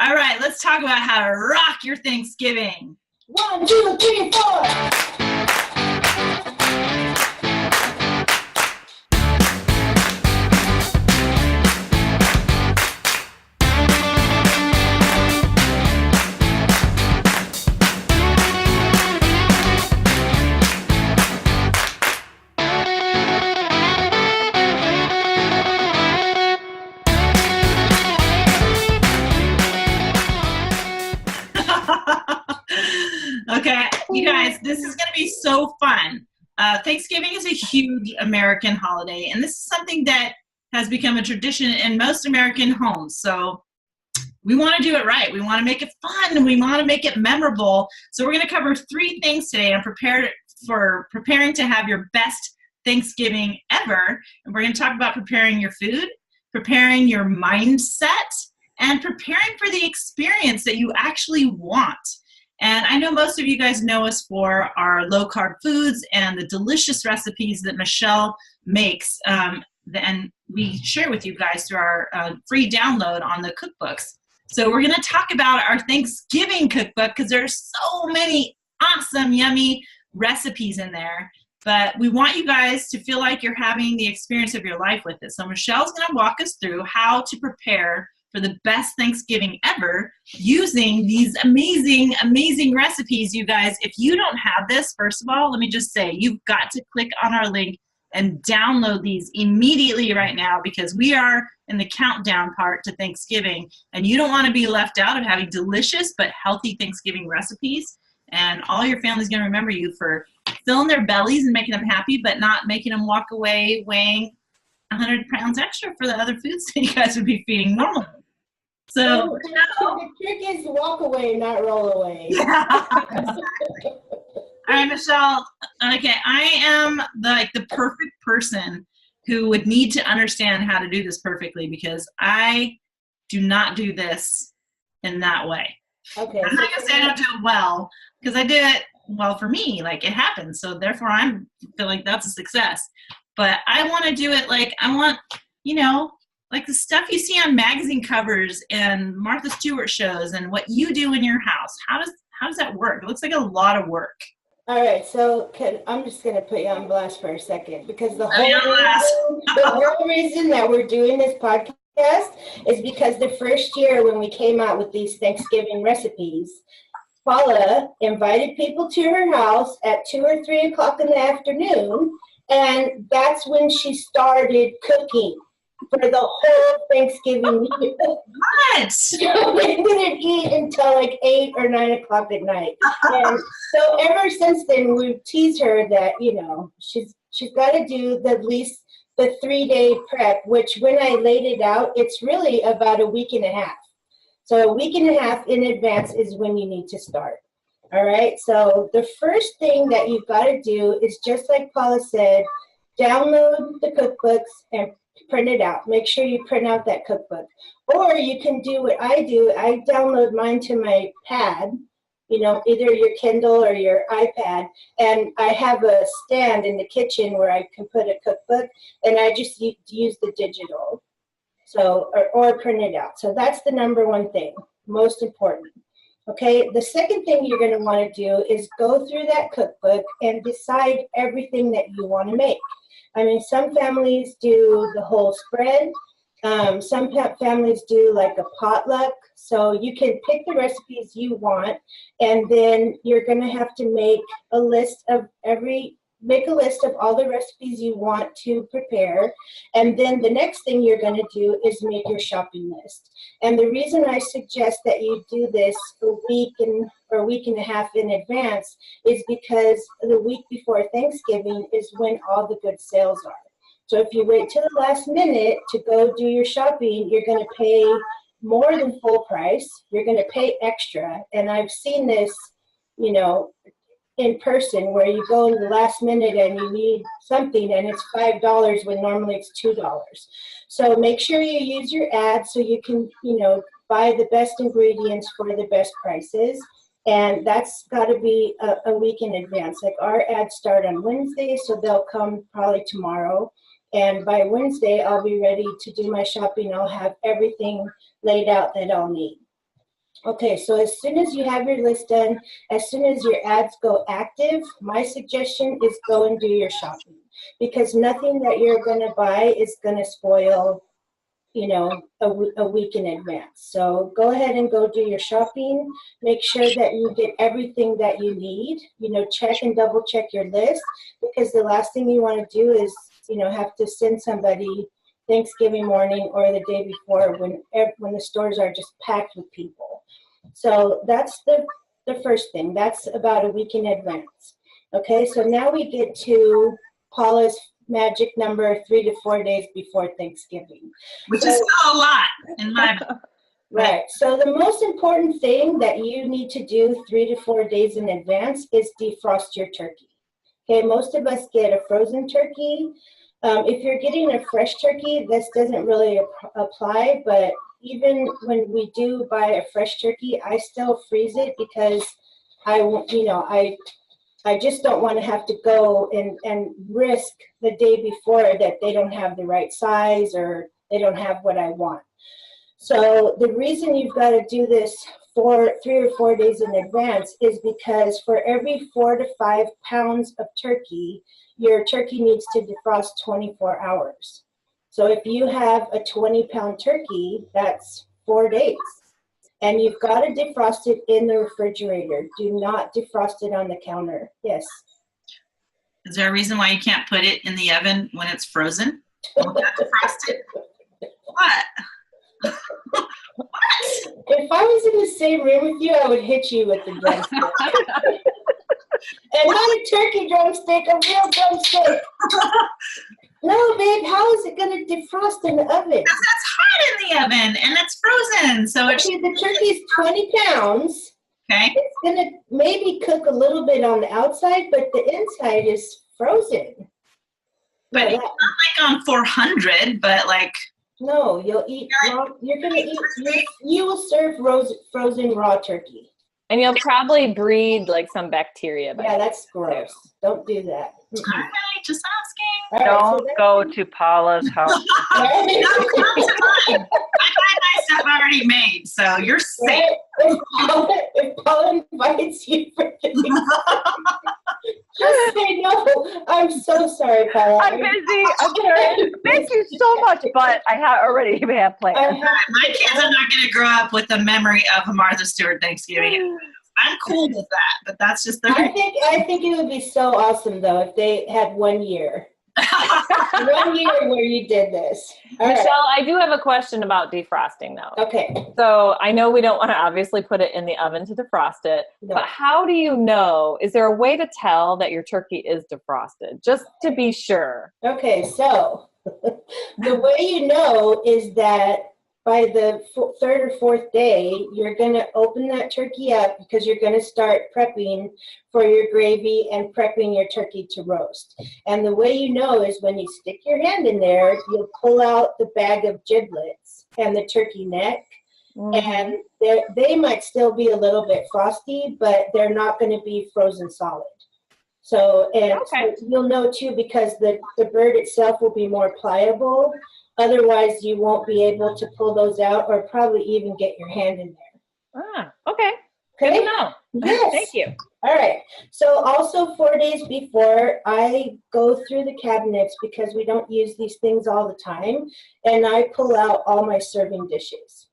All right, let's talk about how to rock your Thanksgiving. 1, 2, 3, 4. Okay, you guys, this is going to be so fun. Thanksgiving is a huge American holiday, and this is something that has become a tradition in most American homes. So we want to do it right. We want to make it fun, and we want to make it memorable. So we're going to cover 3 things today and preparing to have your best Thanksgiving ever. And we're going to talk about preparing your food, preparing your mindset, and preparing for the experience that you actually want. And I know most of you guys know us for our low-carb foods and the delicious recipes that Michelle makes, and we share with you guys through our free download on the cookbooks. So we're going to talk about our Thanksgiving cookbook because there's so many awesome, yummy recipes in there. But we want you guys to feel like you're having the experience of your life with it. So Michelle's going to walk us through how to prepare for the best Thanksgiving ever using these amazing, amazing recipes, you guys. If you don't have this, first of all, let me just say, you've got to click on our link and download these immediately right now because we are in the countdown part to Thanksgiving, and you don't want to be left out of having delicious but healthy Thanksgiving recipes. And all your family's going to remember you for filling their bellies and making them happy, but not making them walk away weighing 100 pounds extra for the other foods that you guys would be feeding normally. So the trick is walk away, not roll away. All right, Michelle. Okay, I am the perfect person who would need to understand how to do this perfectly because I do not do this in that way. Okay. I'm not gonna say I don't do it well because I do it well for me. Like it happens, so therefore I feel like that's a success. But I want to do it like I want, like the stuff you see on magazine covers and Martha Stewart shows and what you do in your house. How does that work? It looks like a lot of work. All right, so I'm just going to put you on blast for a second because the whole reason that we're doing this podcast is because the first year when we came out with these Thanksgiving recipes, Paula invited people to her house at 2 or 3 o'clock in the afternoon, and that's when she started cooking for the whole Thanksgiving meal. What? So we didn't eat until like 8 or 9 o'clock at night. And so ever since then, we've teased her that, she's got to do at least the 3-day prep, which when I laid it out, it's really about a week and a half. So a week and a half in advance is when you need to start. All right. So the first thing that you've got to do is just like Paula said, download the cookbooks and print it out. Make sure you print out that cookbook. Or you can do what I do. I download mine to my pad, either your Kindle or your iPad. And I have a stand in the kitchen where I can put a cookbook, and I just use the digital. So, or print it out. So that's the number one thing, most important. Okay, the second thing you're going to want to do is go through that cookbook and decide everything that you want to make. I mean, some families do the whole spread. Some families do like a potluck. So you can pick the recipes you want, and then you're going to have to make a list of all the recipes you want to prepare. And then the next thing you're going to do is make your shopping list. And the reason I suggest that you do this a week and a half in advance is because the week before Thanksgiving is when all the good sales are. So if you wait till the last minute to go do your shopping, you're going to pay more than full price. You're going to pay extra. And I've seen this, in person where you go in the last minute and you need something and it's $5 when normally it's $2. So make sure you use your ad so you can, buy the best ingredients for the best prices. And that's got to be a week in advance. Like our ads start on Wednesday, so they'll come probably tomorrow. And by Wednesday, I'll be ready to do my shopping. I'll have everything laid out that I'll need. Okay, so as soon as you have your list done, as soon as your ads go active, my suggestion is go and do your shopping, because nothing that you're going to buy is going to spoil, you know, a week in advance. So go ahead and go do your shopping. Make sure that you get everything that you need. You know, check and double check your list, because the last thing you want to do is, you know, have to send somebody Thanksgiving morning or the day before when the stores are just packed with people. So that's the first thing. That's about a week in advance. Okay, so now we get to Paula's magic number, 3 to 4 days before Thanksgiving. Which is still a lot in my Right. So the most important thing that you need to do 3 to 4 days in advance is defrost your turkey. Okay, most of us get a frozen turkey. If you're getting a fresh turkey, this doesn't really apply, but even when we do buy a fresh turkey, I still freeze it because I just don't want to have to go and risk the day before that they don't have the right size or they don't have what I want. So the reason you've got to do this for 3 or 4 days in advance is because for every 4 to 5 pounds of turkey, your turkey needs to defrost 24 hours. So if you have a 20-pound turkey, that's 4 days. And you've got to defrost it in the refrigerator. Do not defrost it on the counter. Yes. Is there a reason why you can't put it in the oven when it's frozen? Don't you have to defrost it? What? What? If I was in the same room with you, I would hit you with the drumstick. And not a turkey drumstick, a real drumstick. No, babe, how is it going to defrost in the oven? Because it's hot in the oven and it's frozen. So it's okay, the turkey's 20 pounds. okay. It's going to maybe cook a little bit on the outside, but the inside is frozen. But it's not like on 400, but like. No, you'll eat raw. You're going to eat, you will serve frozen raw turkey. And you'll probably breed like some bacteria. Yeah, that's gross. Don't do that. All right, just asking. All right, Don't go to Paula's house. Don't come to mine. I buy my stuff already made, so you're safe. If Paula invites you for just say no. I'm so sorry, Paula. I'm busy. I'm sorry. Thank you so much, but I already have plans. My kids are not going to grow up with the memory of a Martha Stewart Thanksgiving. I'm cool with that, but that's just the. I think it would be so awesome though if they had 1 year. 1 year where you did this. All Michelle, right. I do have a question about defrosting though. Okay. So I know we don't want to obviously put it in the oven to defrost it, No. but how do you know, is there a way to tell that your turkey is defrosted, just to be sure? Okay, so the way you know is that by the 3rd or 4th day, you're going to open that turkey up because you're going to start prepping for your gravy and prepping your turkey to roast. And the way you know is when you stick your hand in there, you'll pull out the bag of giblets and the turkey neck. And they might still be a little bit frosty, but they're not going to be frozen solid. So, and Okay. so you'll know too because the bird itself will be more pliable. Otherwise, you won't be able to pull those out or probably even get your hand in there. Ah, okay. Good Okay? to know. Yes. Thank you. All right. So also 4 days before, I go through the cabinets because we don't use these things all the time. And I pull out all my serving dishes.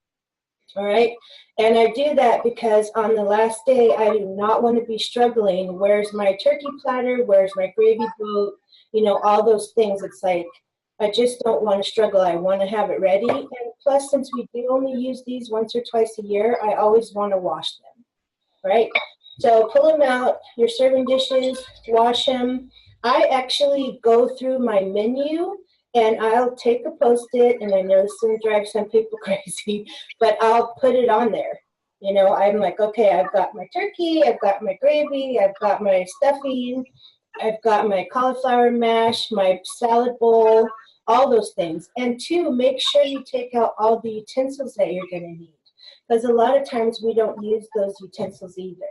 All right. And I do that because on the last day, I do not want to be struggling. Where's my turkey platter? Where's my gravy boat? You know, all those things. It's like, I just don't want to struggle. I want to have it ready. And plus, since we do only use these once or twice a year, I always want to wash them, right? So pull them out, your serving dishes, wash them. I actually go through my menu and I'll take a Post-it, and I know this is going to drive some people crazy, but I'll put it on there. You know, I'm like, okay, I've got my turkey, I've got my gravy, I've got my stuffing, I've got my cauliflower mash, my salad bowl, all those things. And 2, make sure you take out all the utensils that you're going to need. Because a lot of times we don't use those utensils either.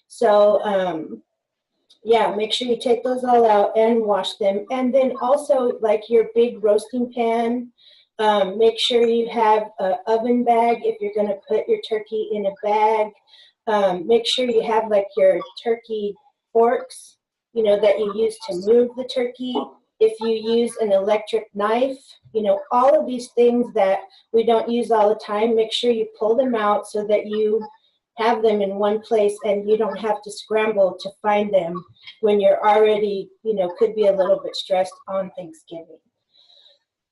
So, yeah, make sure you take those all out and wash them. And then also, like your big roasting pan, Make sure you have an oven bag if you're going to put your turkey in a bag. Make sure you have like your turkey forks, you know, that you use to move the turkey. If you use an electric knife, you know, all of these things that we don't use all the time, make sure you pull them out so that you have them in one place and you don't have to scramble to find them when you're already, you know, could be a little bit stressed on Thanksgiving.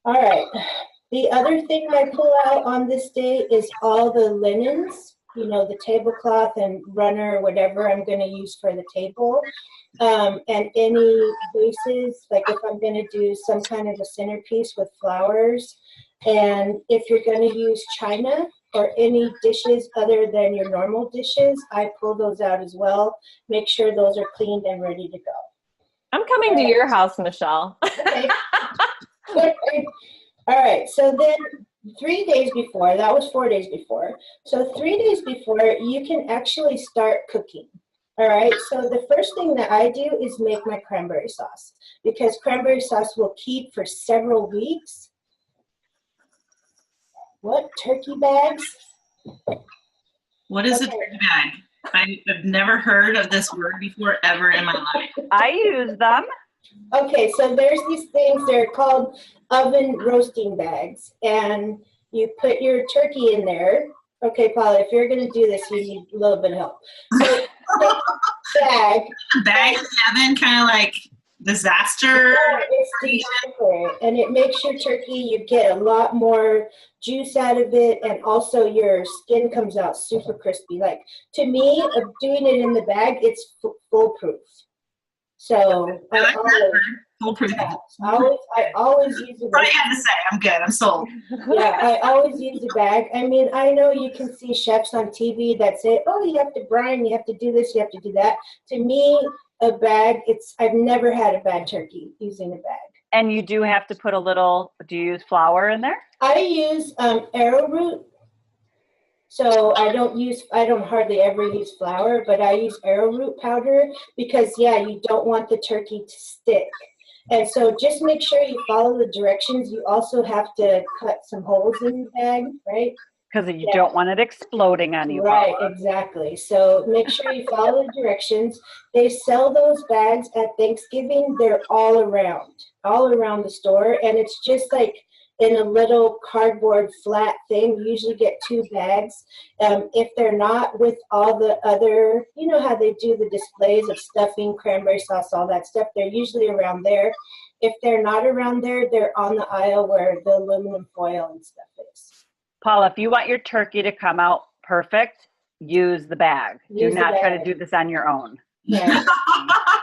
All right. The other thing I pull out on this day is all the linens, you know, the tablecloth and runner, whatever I'm going to use for the table. And any vases, like if I'm going to do some kind of a centerpiece with flowers. And if you're going to use china or any dishes other than your normal dishes, I pull those out as well. Make sure those are cleaned and ready to go. I'm coming to your house, Michelle. Okay. All right, so then 3 days before, that was 4 days before. So 3 days before, you can actually start cooking. All right, so the first thing that I do is make my cranberry sauce, because cranberry sauce will keep for several weeks. What, turkey bags? What is a turkey bag? I've never heard of this word before ever in my life. I use them. Okay, so there's these things, they're called oven roasting bags, and you put your turkey in there. Okay, Paula, if you're going to do this, you need a little bit of help. So bag. Bag in the oven, kind of like disaster. It's disaster, and it makes your turkey, you get a lot more juice out of it, and also your skin comes out super crispy. Like, to me, of doing it in the bag, it's foolproof. So I like that word. Foolproof. yeah, I always use a All you have to say, I'm good. I'm sold. yeah, I always use a bag. I mean, I know you can see chefs on TV that say, oh, you have to brine, you have to do this, you have to do that. To me, a bag, I've never had a bad turkey using a bag. And you do have to put a little, do you use flour in there? I use arrowroot. So I don't hardly ever use flour, but I use arrowroot powder because, yeah, you don't want the turkey to stick. And so just make sure you follow the directions. You also have to cut some holes in the bag, right? Because you don't want it exploding on you. Right, Paula. exactly. So make sure you follow the directions. They sell those bags at Thanksgiving. They're all around the store. And it's just like in a little cardboard flat thing. You usually get 2 bags. If they're not with all the other, you know how they do the displays of stuffing, cranberry sauce, all that stuff, they're usually around there. If they're not around there, they're on the aisle where the aluminum foil and stuff is. Paula, if you want your turkey to come out perfect, use the bag. Use do the not try to bag. do this on your own. Right.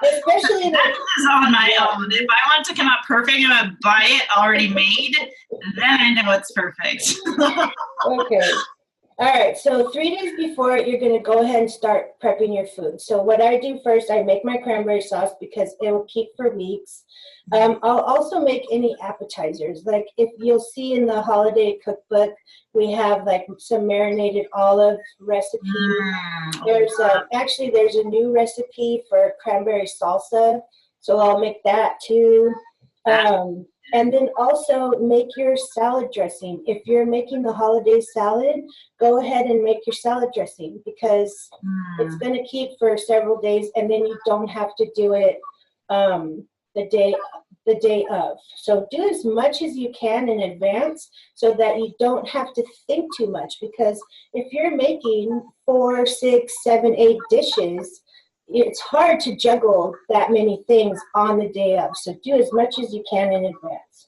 Especially That is on my own. If I want it to come out perfect, I'm going to buy it already made. Then I know it's perfect. okay. All right, so 3 days before, you're going to go ahead and start prepping your food. So what I do first, I make my cranberry sauce because it will keep for weeks. I'll also make any appetizers. Like if you'll see in the holiday cookbook, we have like some marinated olive recipe. There's there's a new recipe for cranberry salsa, so I'll make that too. And then also make your salad dressing. If you're making the holiday salad, go ahead and make your salad dressing because it's going to keep for several days, and then you don't have to do it the day of. So do as much as you can in advance so that you don't have to think too much, because if you're making 4, 6, 7, 8 dishes, it's hard to juggle that many things on the day of. So do as much as you can in advance.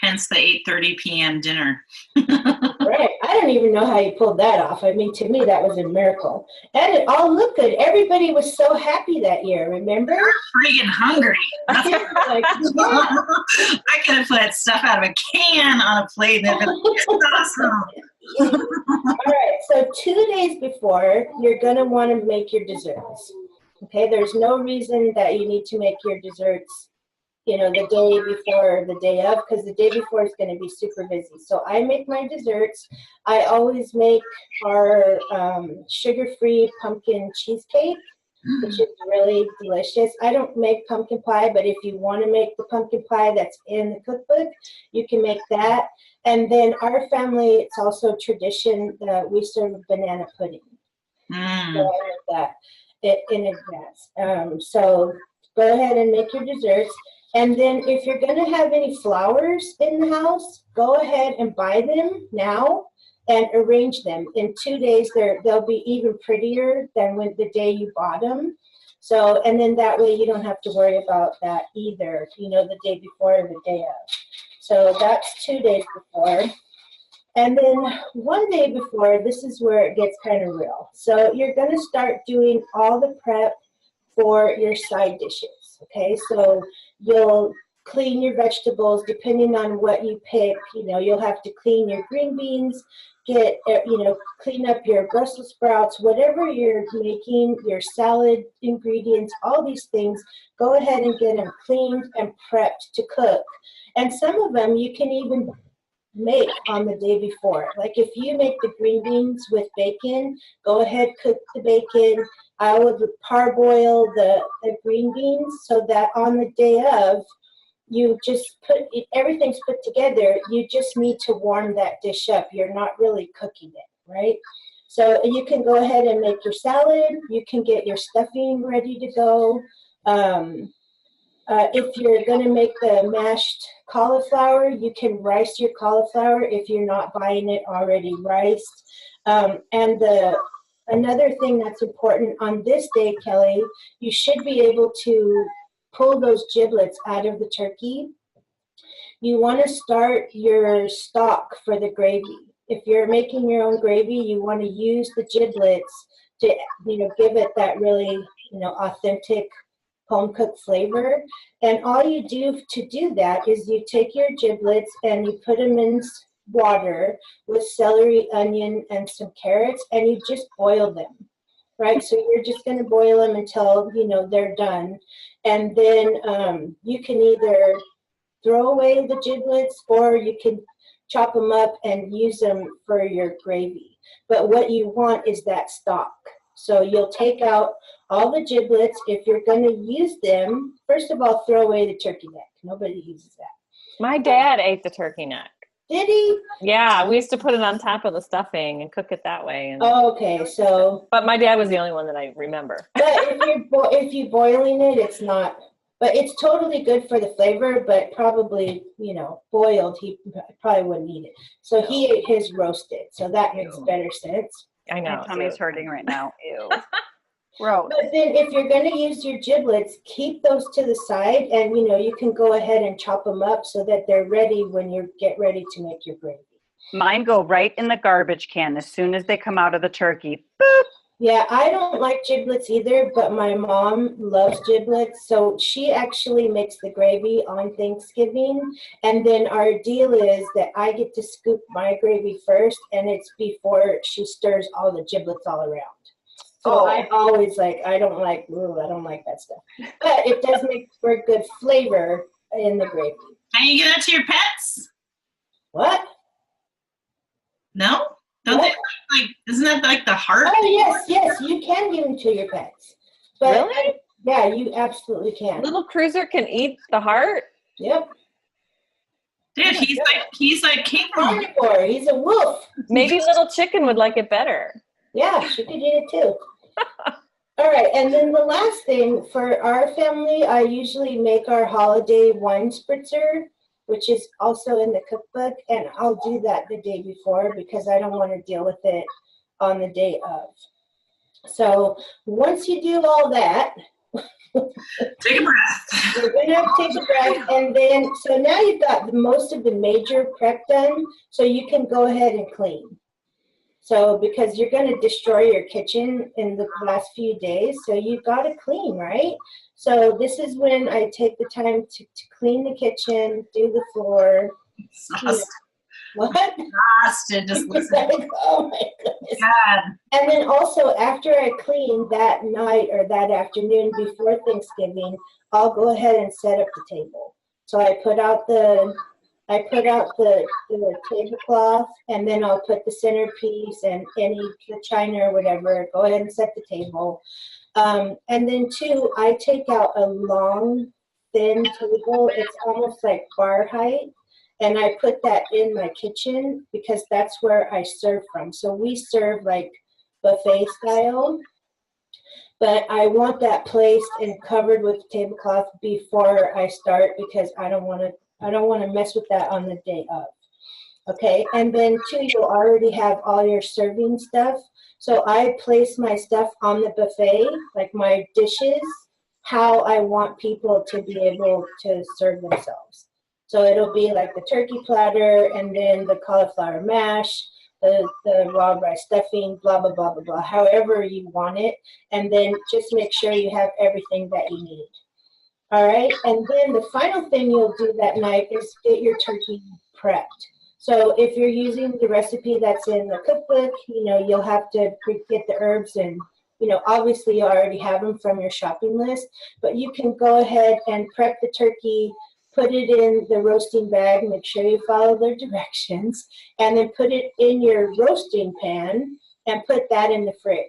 Hence the 8:30 p.m. dinner. Right. I don't even know how you pulled that off. I mean, to me, that was a miracle. And it all looked good. Everybody was so happy that year, remember? Freaking hungry. Like, yeah. I could have put stuff out of a can on a plate. And it's awesome. All right. So 2 days before, you're going to want to make your desserts. Okay. There's no reason that you need to make your desserts, you know, the day before or the day of, because the day before is going to be super busy. So I make my desserts. I always make our sugar-free pumpkin cheesecake. which is really delicious. I don't make pumpkin pie, but if you want to make the pumpkin pie that's in the cookbook, you can make that. And then our family, it's also tradition that we serve banana pudding. So I make that in advance. So go ahead and make your desserts. And then if you're going to have any flowers in the house, go ahead and buy them now and arrange them. In 2 days, they'll be even prettier than when the day you bought them. So, and then that way you don't have to worry about that either, you know, the day before or the day of. So that's 2 days before. And then 1 day before, this is where it gets kind of real. So you're going to start doing all the prep for your side dishes, okay? So you'll clean your vegetables depending on what you pick. You know, you'll have to clean your green beans, clean up your Brussels sprouts, whatever you're making, your salad ingredients, all these things, go ahead and get them cleaned and prepped to cook. And some of them you can even make on the day before. Like if you make the green beans with bacon, go ahead, cook the bacon. I would parboil the green beans so that on the day of, you just everything's put together. You just need to warm that dish up. You're not really cooking it, right? So you can go ahead and make your salad. You can get your stuffing ready to go. If you're going to make the mashed cauliflower, you can rice your cauliflower if you're not buying it already riced. Another thing that's important on this day, Kelly, you should be able to pull those giblets out of the turkey. You want to start your stock for the gravy. If you're making your own gravy, you want to use the giblets to, give it that really, authentic home cooked flavor. And all you do to do that is you take your giblets and you put them in water with celery, onion, and some carrots, and you just boil them, right? So you're just going to boil them until, they're done. And then you can either throw away the giblets or you can chop them up and use them for your gravy. But what you want is that stock. So you'll take out all the giblets. If you're going to use them, first of all, throw away the turkey neck. Nobody uses that. My dad ate the turkey neck. Did he? Yeah, we used to put it on top of the stuffing and cook it that way. And, okay, so. But my dad was the only one that I remember. But if you're boiling it, it's not. But it's totally good for the flavor. But probably, boiled, he probably wouldn't eat it. So he ate his roasted. So that makes better sense. I know. My tummy's hurting right now. Ew. Gross. But then if you're going to use your giblets, keep those to the side, and you can go ahead and chop them up so that they're ready when you get ready to make your gravy. Mine go right in the garbage can as soon as they come out of the turkey. Boop. Yeah, I don't like giblets either, but my mom loves giblets, so she actually makes the gravy on Thanksgiving, and then our deal is that I get to scoop my gravy first, and it's before she stirs all the giblets all around. So I always I don't like that stuff. But it does make for good flavor in the gravy. Can you give that to your pets? What? No? Don't they isn't that like the heart? Oh, yes, you can give them to your pets. But Really? Yeah, you absolutely can. Little Cruiser can eat the heart? Yep. Dude, he's like king. Carnivore. He's a wolf. Maybe Little Chicken would like it better. Yeah, she could eat it too. All right, and then the last thing for our family, I usually make our holiday wine spritzer, which is also in the cookbook, and I'll do that the day before because I don't want to deal with it on the day of. So once you do all that, take a breath. You're going to have to take a breath, and then, so now you've got most of the major prep done, so you can go ahead and clean. So, because you're going to destroy your kitchen in the last few days, so you've got to clean, right? So this is when I take the time to clean the kitchen, do the floor. What? Exhausted, just listen. Oh my goodness. God. And then also after I clean that night or that afternoon before Thanksgiving, I'll go ahead and set up the table. So I put out the I put out the tablecloth, and then I'll put the centerpiece and the china or whatever. Go ahead and set the table. And then two, I take out a long, thin table. It's almost like bar height. And I put that in my kitchen because that's where I serve from. So we serve like buffet style. But I want that placed and covered with tablecloth before I start because I don't want to mess with that on the day of. Okay, and then two, you'll already have all your serving stuff. So I place my stuff on the buffet, like my dishes, how I want people to be able to serve themselves. So it'll be like the turkey platter and then the cauliflower mash, the raw rice stuffing, blah, blah, blah, blah, blah, however you want it. And then just make sure you have everything that you need. All right, and then the final thing you'll do that night is get your turkey prepped. So if you're using the recipe that's in the cookbook, you'll have to get the herbs and, obviously you already have them from your shopping list, but you can go ahead and prep the turkey, put it in the roasting bag, make sure you follow their directions, and then put it in your roasting pan and put that in the fridge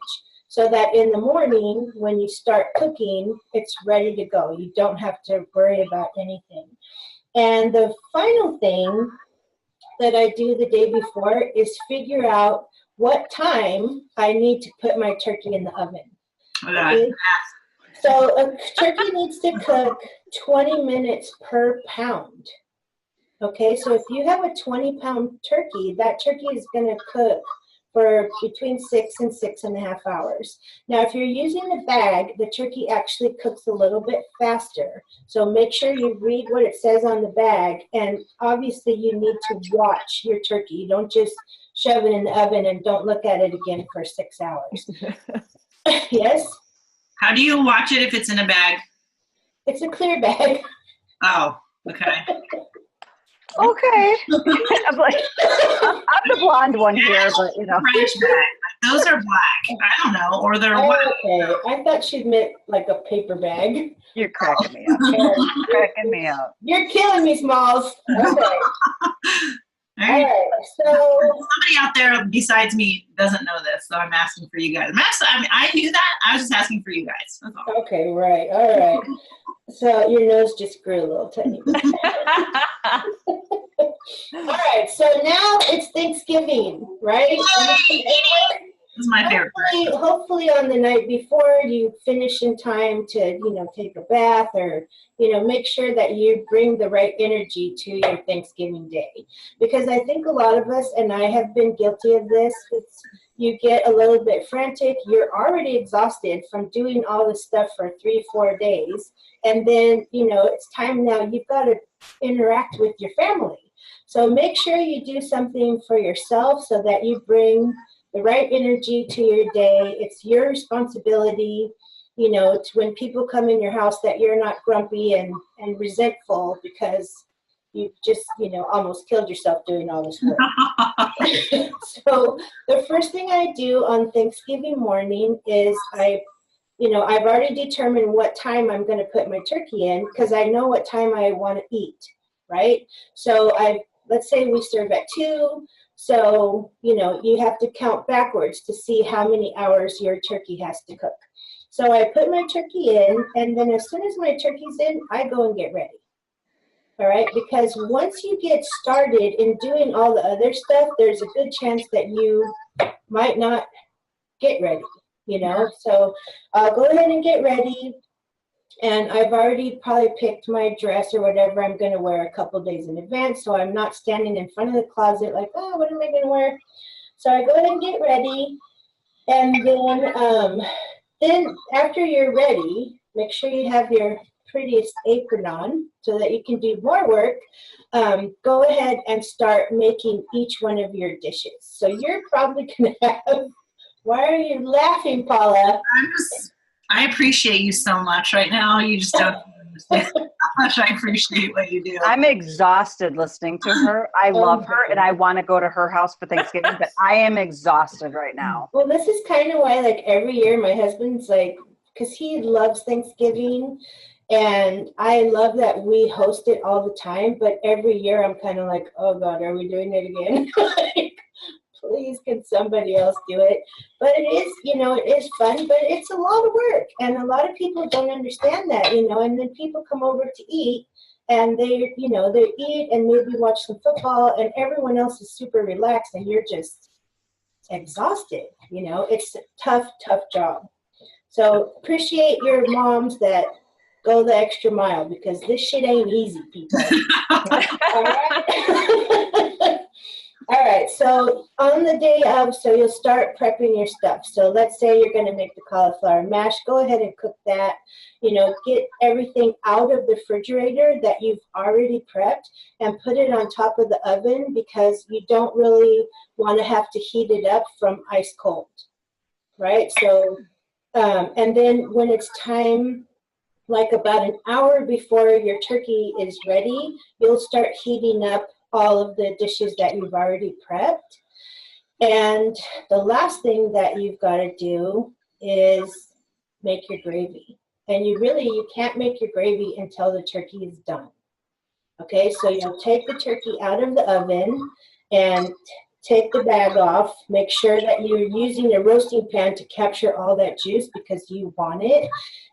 so that in the morning when you start cooking, it's ready to go. You don't have to worry about anything. And the final thing that I do the day before is figure out what time I need to put my turkey in the oven. Okay? So a turkey needs to cook 20 minutes per pound. Okay, so if you have a 20-pound turkey, that turkey is going to cook for between 6 and 6.5 hours. Now, if you're using the bag, the turkey actually cooks a little bit faster. So make sure you read what it says on the bag. And obviously, you need to watch your turkey. You don't just shove it in the oven and don't look at it again for 6 hours. Yes? How do you watch it if it's in a bag? It's a clear bag. Oh, okay. Okay. I'm like, I'm the blonde one here, but French bag. Those are black. I don't know, or they're white. Okay, I thought she meant like a paper bag. You're cracking me up. You're cracking me up. You're killing me, Smalls. Okay. All right. So somebody out there besides me doesn't know this, so I'm asking for you guys. I knew that. I was just asking for you guys. That's all. Okay, right. All right. So your nose just grew a little tiny bit. All right. So now it's Thanksgiving, right? This is my favorite. Hopefully on the night before you finish in time to, take a bath or, make sure that you bring the right energy to your Thanksgiving day. Because I think a lot of us, and I have been guilty of this, you get a little bit frantic. You're already exhausted from doing all this stuff for 3-4 days. And then, it's time now, you've got to interact with your family. So make sure you do something for yourself so that you bring the right energy to your day. It's your responsibility, to when people come in your house that you're not grumpy and resentful because you just, almost killed yourself doing all this work. So the first thing I do on Thanksgiving morning is I've already determined what time I'm going to put my turkey in because I know what time I want to eat, right? So let's say we serve at 2. So, you have to count backwards to see how many hours your turkey has to cook. So I put my turkey in, and then as soon as my turkey's in, I go and get ready. All right? Because once you get started in doing all the other stuff, there's a good chance that you might not get ready, So I'll go ahead and get ready. And I've already probably picked my dress or whatever I'm going to wear a couple days in advance. So I'm not standing in front of the closet like, oh, what am I going to wear? So I go ahead and get ready. And then after you're ready, make sure you have your prettiest apron on so that you can do more work. Go ahead and start making each one of your dishes. So you're probably going to have, why are you laughing, Paula? I appreciate you so much right now. You just don't understand how much I appreciate what you do. I'm exhausted listening to her. I love her, and I want to go to her house for Thanksgiving, but I am exhausted right now. Well, this is kind of why, every year my husband's because he loves Thanksgiving, And I love that we host it all the time, but every year I'm kind of like, oh God, are we doing it again? Like, please, can somebody else do it? But it is, it is fun, but it's a lot of work. And a lot of people don't understand that, and then people come over to eat and they eat and maybe watch some football and everyone else is super relaxed and you're just exhausted. It's a tough, tough job. So appreciate your moms that go the extra mile because this shit ain't easy, people. All right. All right, so on the day of, so you'll start prepping your stuff. So let's say you're going to make the cauliflower mash. Go ahead and cook that. Get everything out of the refrigerator that you've already prepped and put it on top of the oven because you don't really want to have to heat it up from ice cold, right? So, and then when it's time, like about an hour before your turkey is ready, you'll start heating up all of the dishes that you've already prepped. And the last thing that you've got to do is make your gravy. And you can't make your gravy until the turkey is done. Okay, so you'll take the turkey out of the oven and take the bag off. Make sure that you're using a roasting pan to capture all that juice because you want it.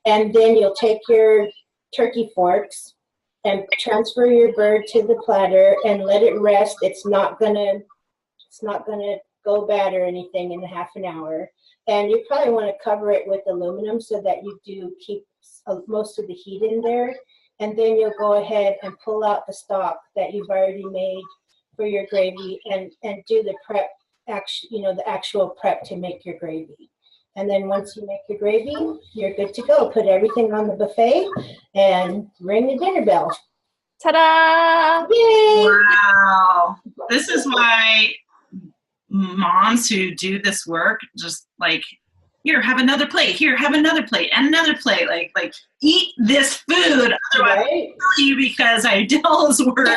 And then you'll take your turkey forks and transfer your bird to the platter and let it rest. It's not gonna go bad or anything in half an hour. And you probably want to cover it with aluminum so that you do keep most of the heat in there. And then you'll go ahead and pull out the stock that you've already made for your gravy and do the prep, the actual prep to make your gravy. And then once you make your gravy, you're good to go. Put everything on the buffet and ring the dinner bell. Ta-da! Yay! Wow. This is why moms who do this work just like, here, have another plate. Here, have another plate and another plate. Like eat this food. Otherwise, Right? I'll kill you because I did all this work.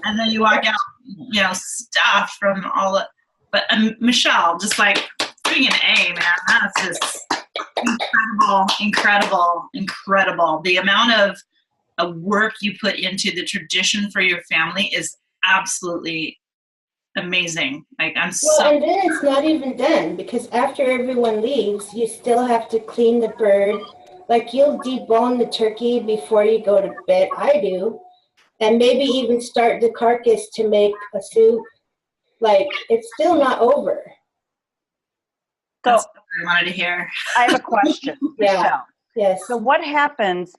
And then you walk out, stuffed from all it. But Michelle, just like, freaking A, man. That's just incredible. The amount of work you put into the tradition for your family is absolutely amazing. Like, I'm Well, and then it's not even done because after everyone leaves, you still have to clean the bird. Like, you'll debone the turkey before you go to bed. I do. And maybe even start the carcass to make a soup. Like, it's still not over. That's what I wanted to hear. I have a question, Yeah. Michelle. Yes. So what happens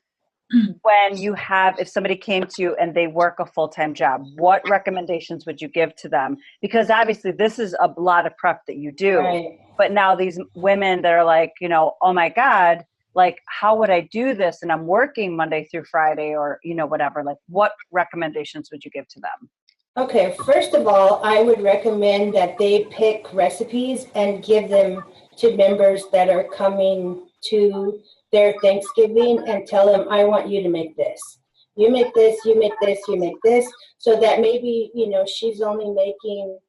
when if somebody came to you and they work a full-time job? What recommendations would you give to them? Because obviously this is a lot of prep that you do. Right. But now these women that are like, oh my God, like, how would I do this? And I'm working Monday through Friday or, whatever. Like, what recommendations would you give to them? Okay, first of all, I would recommend that they pick recipes and give them to members that are coming to their Thanksgiving and tell them, I want you to make this. You make this, you make this, you make this, so that maybe, she's only making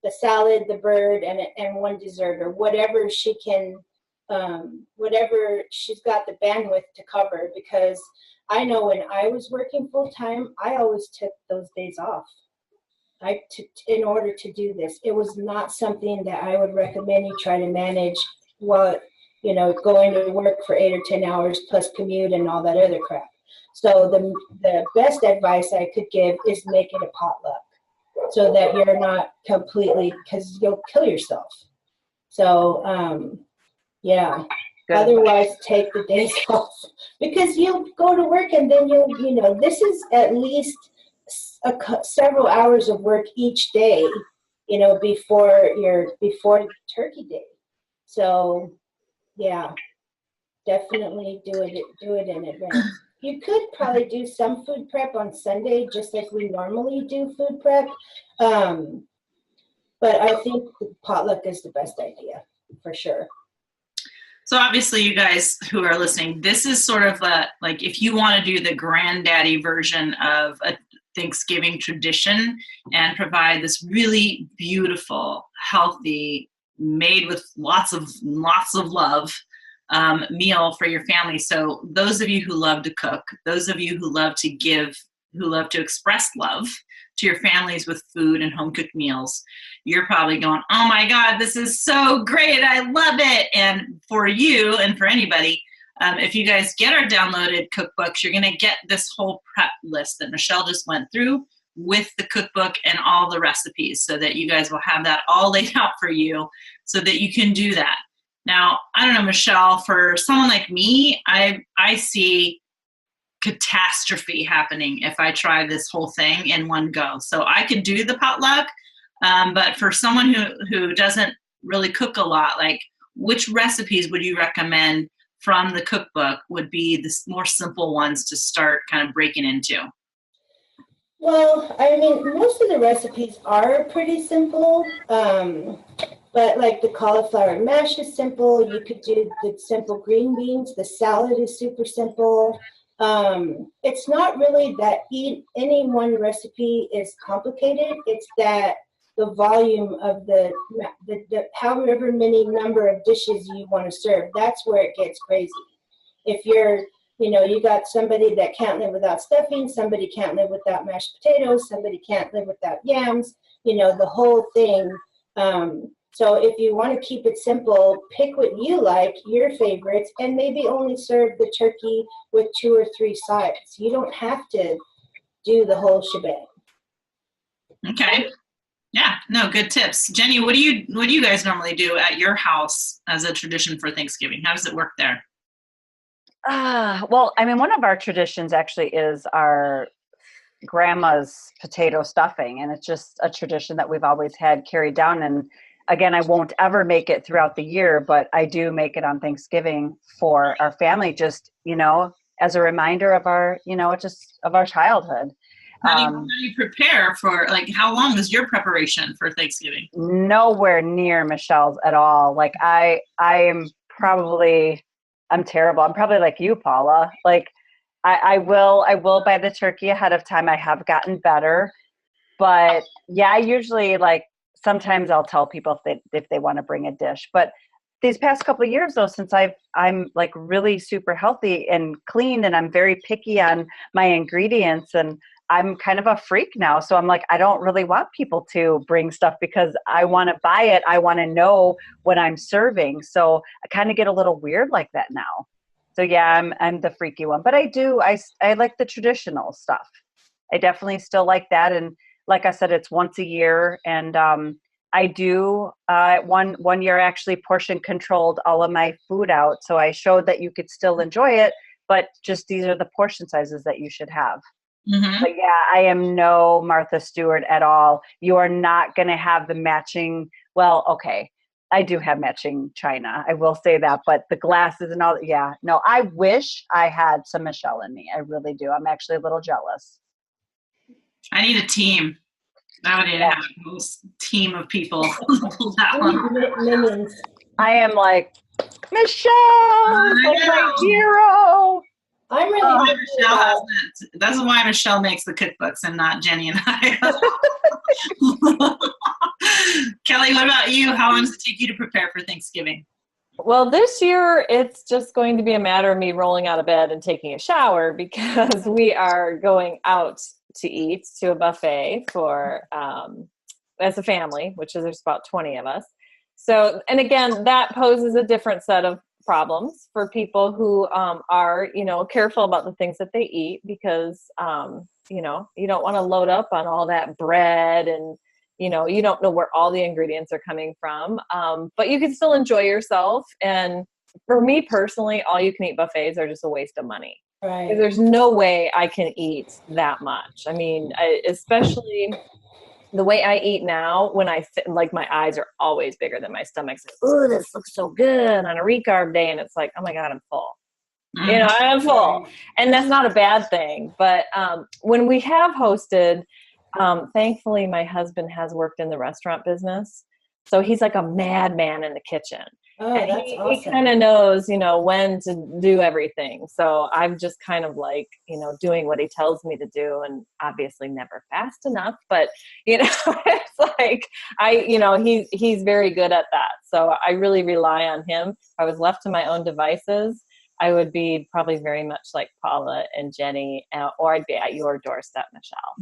the salad, the bird, and one dessert, or whatever she can, whatever she's got the bandwidth to cover. Because I know when I was working full-time, I always took those days off. In order to do this. It was not something that I would recommend you try to manage while, going to work for 8 or 10 hours plus commute and all that other crap. So the best advice I could give is make it a potluck so that you're not completely, because you'll kill yourself. So, yeah. Good. Otherwise, take the days off because you'll go to work and then this is at least several hours of work each day, before turkey day. So, yeah, definitely do it in advance. You could probably do some food prep on Sunday, just like we normally do food prep. But I think the potluck is the best idea for sure. So obviously, you guys who are listening, this is sort of like if you want to do the granddaddy version of a Thanksgiving tradition and provide this really beautiful, healthy, made with lots of love meal for your family. So those of you who love to cook, those of you who love to give, who love to express love to your families with food and home cooked meals, you're probably going, oh my God, this is so great. I love it. And for you and for anybody, if you guys get our downloaded cookbooks, you're going to get this whole prep list that Michelle just went through with the cookbook and all the recipes, so that you guys will have that all laid out for you so that you can do that. Now, I don't know, Michelle, for someone like me, I see catastrophe happening if I try this whole thing in one go. So I could do the potluck, but for someone who doesn't really cook a lot, like, which recipes would you recommend from the cookbook would be the more simple ones to start kind of breaking into? Well, I mean, most of the recipes are pretty simple, but like the cauliflower mash is simple. You could do the simple green beans. The salad is super simple. It's not really that any one recipe is complicated. It's that the volume of the however many number of dishes you want to serve, that's where it gets crazy. If you're, you got somebody that can't live without stuffing, somebody can't live without mashed potatoes, somebody can't live without yams, the whole thing. So if you want to keep it simple, pick what you like, your favorites, and maybe only serve the turkey with 2 or 3 sides. You don't have to do the whole shebang. Okay. Yeah, no, good tips. Jenny, what do you guys normally do at your house as a tradition for Thanksgiving? How does it work there? Well, I mean, one of our traditions actually is our grandma's potato stuffing, and it's just a tradition that we've always had carried down. And again, I won't ever make it throughout the year, but I do make it on Thanksgiving for our family, just, as a reminder of our, just of our childhood. How do you prepare for, like, how long is your preparation for Thanksgiving? Nowhere near Michelle's at all. Like I'm terrible. I'm probably like you, Paula. Like I will buy the turkey ahead of time. I have gotten better, but yeah, I usually, like, sometimes I'll tell people if they want to bring a dish. But these past couple of years though, since I'm like really super healthy and clean, and I'm very picky on my ingredients, and I'm kind of a freak now. So I'm like, I don't really want people to bring stuff because I want to buy it. I want to know what I'm serving. So I kind of get a little weird like that now. So yeah, I'm the freaky one, but I like the traditional stuff. I definitely still like that. And like I said, it's once a year. And I do, one year I actually portion controlled all of my food out. So I showed that you could still enjoy it, but just these are the portion sizes that you should have. Mm-hmm. But yeah, I am no Martha Stewart at all. You are not going to have the matching. Well, okay, I do have matching china, I will say that, but the glasses and all. Yeah, no, I wish I had some Michelle in me. I really do. I'm actually a little jealous. I need a team. I would need to have a whole team of people. That one. Minions. I am like, Michelle, like my hero. I'm really That's why Michelle makes the cookbooks and not Jenny and I. Kelly, what about you? How long does it take you to prepare for Thanksgiving? Well, this year it's just going to be a matter of me rolling out of bed and taking a shower, because we are going out to eat to a buffet for as a family, which is, there's about 20 of us. So, and again, that poses a different set of problems for people who are, careful about the things that they eat, because, you don't want to load up on all that bread, and, you don't know where all the ingredients are coming from. But you can still enjoy yourself. And for me personally, all you can eat buffets are just a waste of money. Right. There's no way I can eat that much. I mean, especially the way I eat now, when like my eyes are always bigger than my stomach. Oh, this looks so good on a recarb day. And it's like, oh my God, I'm full. Mm-hmm. I'm full. And that's not a bad thing. But when we have hosted, thankfully my husband has worked in the restaurant business. So he's like a madman in the kitchen. Oh, And that's he awesome. kind of knows, you know, when to do everything. So I'm just kind of like, you know, doing what he tells me to do, and obviously never fast enough, but you know, it's like you know, he's very good at that. So I really rely on him. If I was left to my own devices, I would be probably very much like Paula and Jenny, or I'd be at your doorstep, Michelle.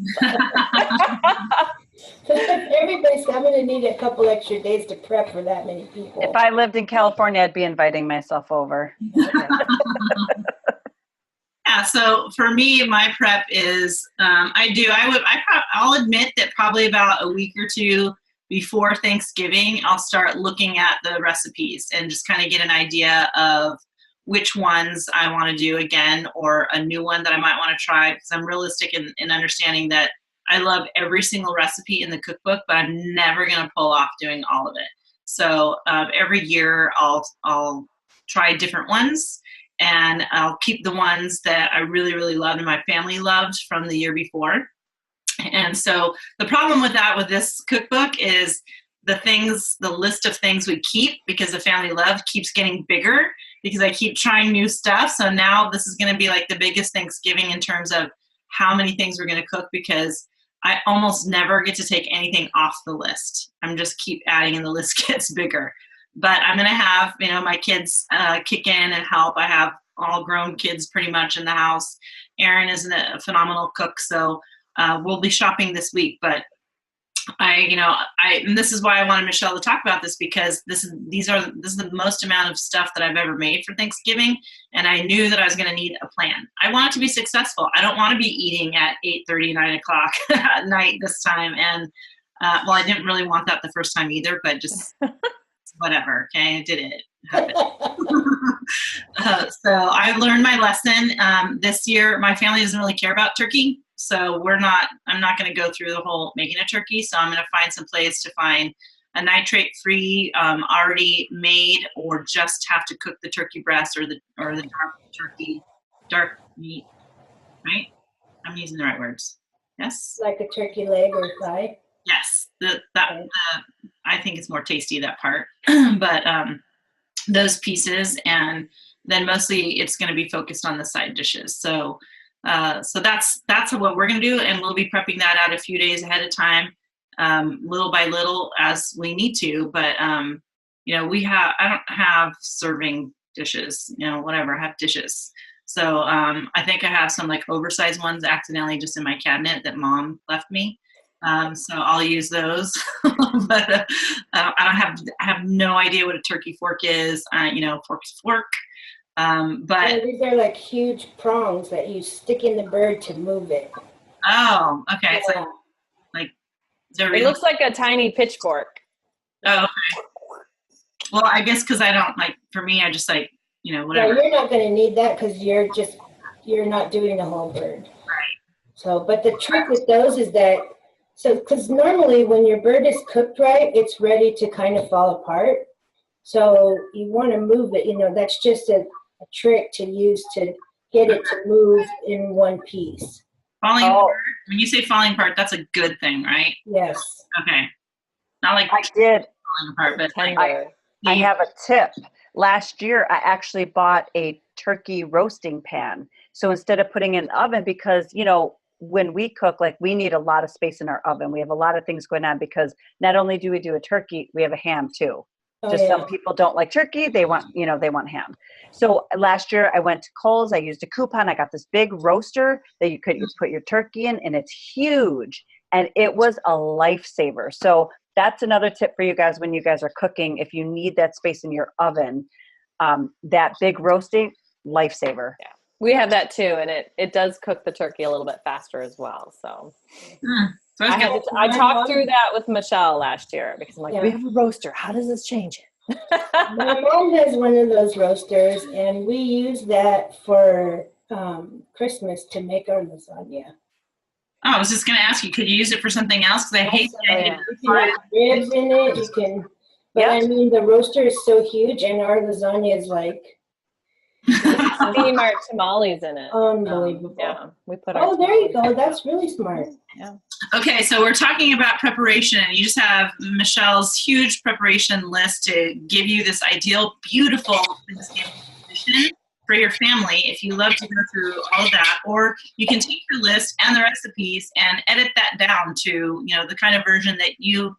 Everybody's, I'm going to need a couple extra days to prep for that many people. If I lived in California, I'd be inviting myself over. Yeah, so for me, my prep is I'll admit that probably about a week or two before Thanksgiving, I'll start looking at the recipes and just kind of get an idea of which ones I want to do again, or a new one that I might want to try, because I'm realistic in understanding that I love every single recipe in the cookbook, but I'm never going to pull off doing all of it. So every year I'll try different ones, and I'll keep the ones that I really, really loved and my family loved from the year before. And so the problem with that, with this cookbook, is the list of things we keep, because the family love, keeps getting bigger because I keep trying new stuff. So now this is going to be like the biggest Thanksgiving in terms of how many things we're going to cook, because I almost never get to take anything off the list. I'm just keep adding and the list gets bigger. But I'm going to have, you know, my kids kick in and help. I have all grown kids pretty much in the house. Erin is a phenomenal cook, so we'll be shopping this week. But and this is why I wanted Michelle to talk about this, because this is the most amount of stuff that I've ever made for Thanksgiving, and I knew that I was going to need a plan. I want it to be successful. I don't want to be eating at 8:30, 9 o'clock at night this time. And well, I didn't really want that the first time either, but just whatever. Okay, I did it. So I learned my lesson. This year, my family doesn't really care about turkey. So I'm not going to go through the whole making a turkey. So I'm going to find some place to find a nitrate-free, already made, or just have to cook the turkey breast or the dark meat, right? I'm using the right words. Yes? Like a turkey leg or thigh? Yes. I think it's more tasty, that part. But those pieces, and then mostly it's going to be focused on the side dishes. So that's what we're going to do, and we'll be prepping that out a few days ahead of time, little by little as we need to. But you know, I don't have serving dishes, you know, whatever. I have dishes. So I think I have some like oversized ones accidentally just in my cabinet that Mom left me. So I'll use those. But I have no idea what a turkey fork is. You know, fork's fork. But yeah, these are like huge prongs that you stick in the bird to move it. Oh, okay. It's Yeah. like It looks like a tiny pitchfork. Oh, okay. Well, I guess because I don't like. For me, I just like, you know, Yeah, whatever. you're not going to need that because you're not doing the whole bird. Right. So, but the trick with those is that, because normally when your bird is cooked right, it's ready to kind of fall apart. So you want to move it. You know, that's just a trick to use to get it to move in one piece. Falling apart. When you say falling apart, that's a good thing, right? Yes. Okay. Not like I did. falling apart, but I have a tip. Last year, I actually bought a turkey roasting pan. So instead of putting it in the oven, because, you know, when we cook, like, we need a lot of space in our oven. We have a lot of things going on, because not only do we do a turkey, we have a ham too. Some people don't like turkey. They want ham. So last year I went to Kohl's. I used a coupon. I got this big roaster that you could put your turkey in, and it's huge. And it was a lifesaver. So that's another tip for you guys when you guys are cooking. If you need that space in your oven, that big roasting, lifesaver. Yeah. We have that too, and it does cook the turkey a little bit faster as well. So I talked through that with Michelle last year, because I'm like, we have a roaster. How does this change it? My mom has one of those roasters, and we use that for Christmas to make our lasagna. Oh, I was just going to ask you, could you use it for something else? Because I hate You can have ribs in it. You can, but I mean, the roaster is so huge, and our lasagna is like, Steam our tamales in it. Unbelievable. Yeah, we put our. Oh, there you tamales go. in. That's really smart. Yeah. Okay, so we're talking about preparation. You just have Michelle's huge preparation list to give you this ideal, beautiful Thanksgiving tradition for your family if you love to go through all of that. Or you can take your list and the recipes and edit that down to, you know, the kind of version that your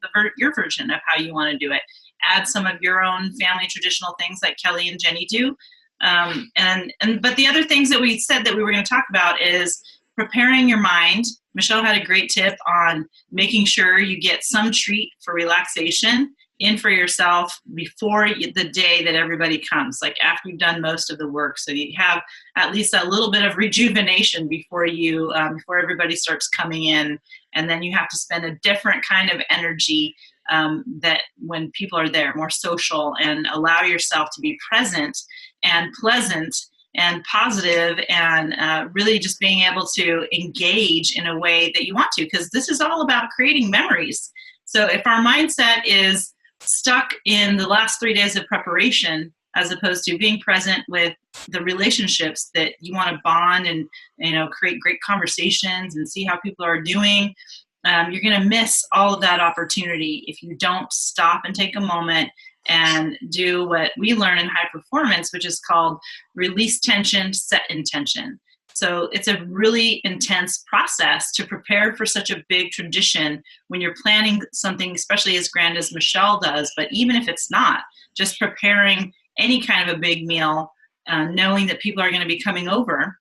version of how you want to do it. Add some of your own family traditional things like Kelly and Jenny do. But the other things that we said that we were going to talk about is preparing your mind. Michelle had a great tip on making sure you get some treat for relaxation in for yourself before the day that everybody comes, like after you've done most of the work. So you have at least a little bit of rejuvenation before everybody starts coming in. And then you have to spend a different kind of energy that when people are there, more social, and allow yourself to be present and pleasant and positive and really just being able to engage in a way that you want to, because this is all about creating memories. So if our mindset is stuck in the last 3 days of preparation, as opposed to being present with the relationships that you want to bond and, you know, create great conversations and see how people are doing, you're going to miss all of that opportunity if you don't stop and take a moment and do what we learn in high performance, which is called release tension, set intention. So it's a really intense process to prepare for such a big tradition when you're planning something, especially as grand as Michelle does. But even if it's not, just preparing any kind of a big meal, knowing that people are going to be coming over,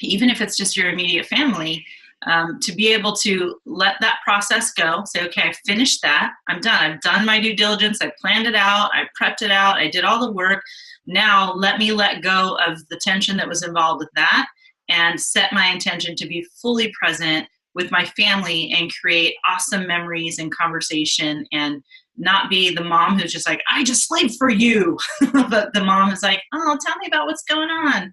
even if it's just your immediate family, to be able to let that process go, say, okay, I finished that, I'm done. I've done my due diligence, I planned it out, I prepped it out, I did all the work. Now let me let go of the tension that was involved with that and set my intention to be fully present with my family and create awesome memories and conversation, and not be the mom who's just like, I just slaved for you. But the mom is like, oh, tell me about what's going on.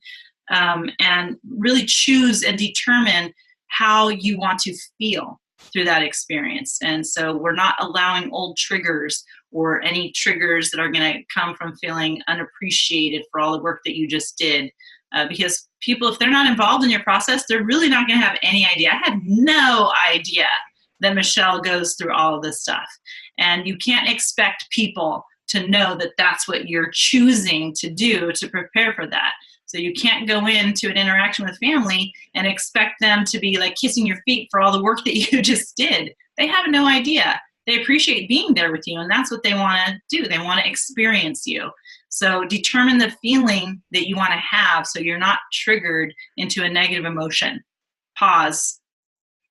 And really choose and determine how you want to feel through that experience. And so we're not allowing old triggers or any triggers that are going to come from feeling unappreciated for all the work that you just did. Because people, if they're not involved in your process, they're really not going to have any idea. I had no idea that Michelle goes through all of this stuff. And you can't expect people to know that that's what you're choosing to do to prepare for that. So you can't go into an interaction with family and expect them to be like kissing your feet for all the work that you just did. They have no idea. They appreciate being there with you, and that's what they want to do. They want to experience you. So determine the feeling that you want to have so you're not triggered into a negative emotion. Pause.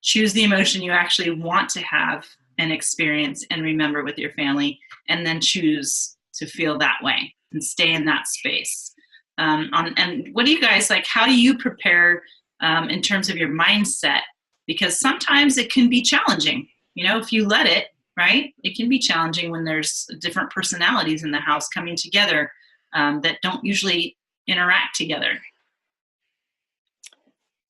Choose the emotion you actually want to have and experience and remember with your family, and then choose to feel that way and stay in that space. And what do you guys like? How do you prepare in terms of your mindset? Because sometimes it can be challenging. You know, if you let it, right? It can be challenging when there's different personalities in the house coming together that don't usually interact together.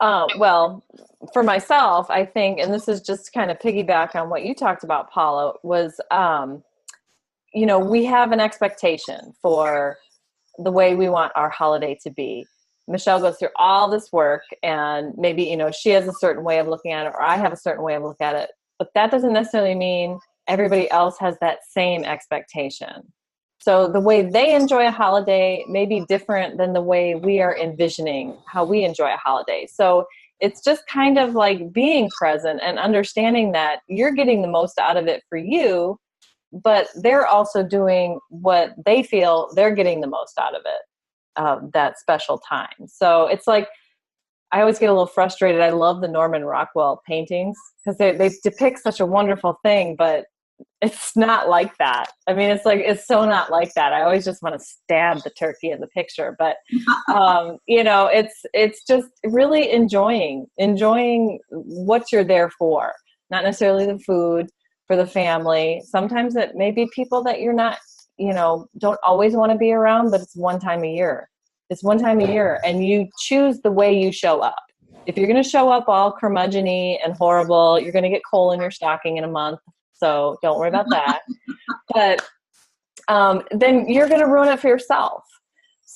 Well, for myself, I think, and this is just kind of piggyback on what you talked about, Paula, was, you know, we have an expectation for the way we want our holiday to be. Michelle goes through all this work, and maybe, you know, she has a certain way of looking at it, or I have a certain way of looking at it, but that doesn't necessarily mean everybody else has that same expectation. So the way they enjoy a holiday may be different than the way we are envisioning how we enjoy a holiday. So it's just kind of like being present and understanding that you're getting the most out of it for you, but they're also doing what they feel they're getting the most out of it, that special time. So it's like, I always get a little frustrated. I love the Norman Rockwell paintings because they depict such a wonderful thing, but it's not like that. I mean, it's like, it's so not like that. I always just want to stab the turkey in the picture, but, you know, it's just really enjoying what you're there for, not necessarily the food, for the family. Sometimes it may be people that you're not, you know, don't always want to be around, but it's one time a year. It's one time a year, and you choose the way you show up. If you're going to show up all curmudgeon-y and horrible, you're going to get coal in your stocking in a month. So don't worry about that. But then you're going to ruin it for yourself.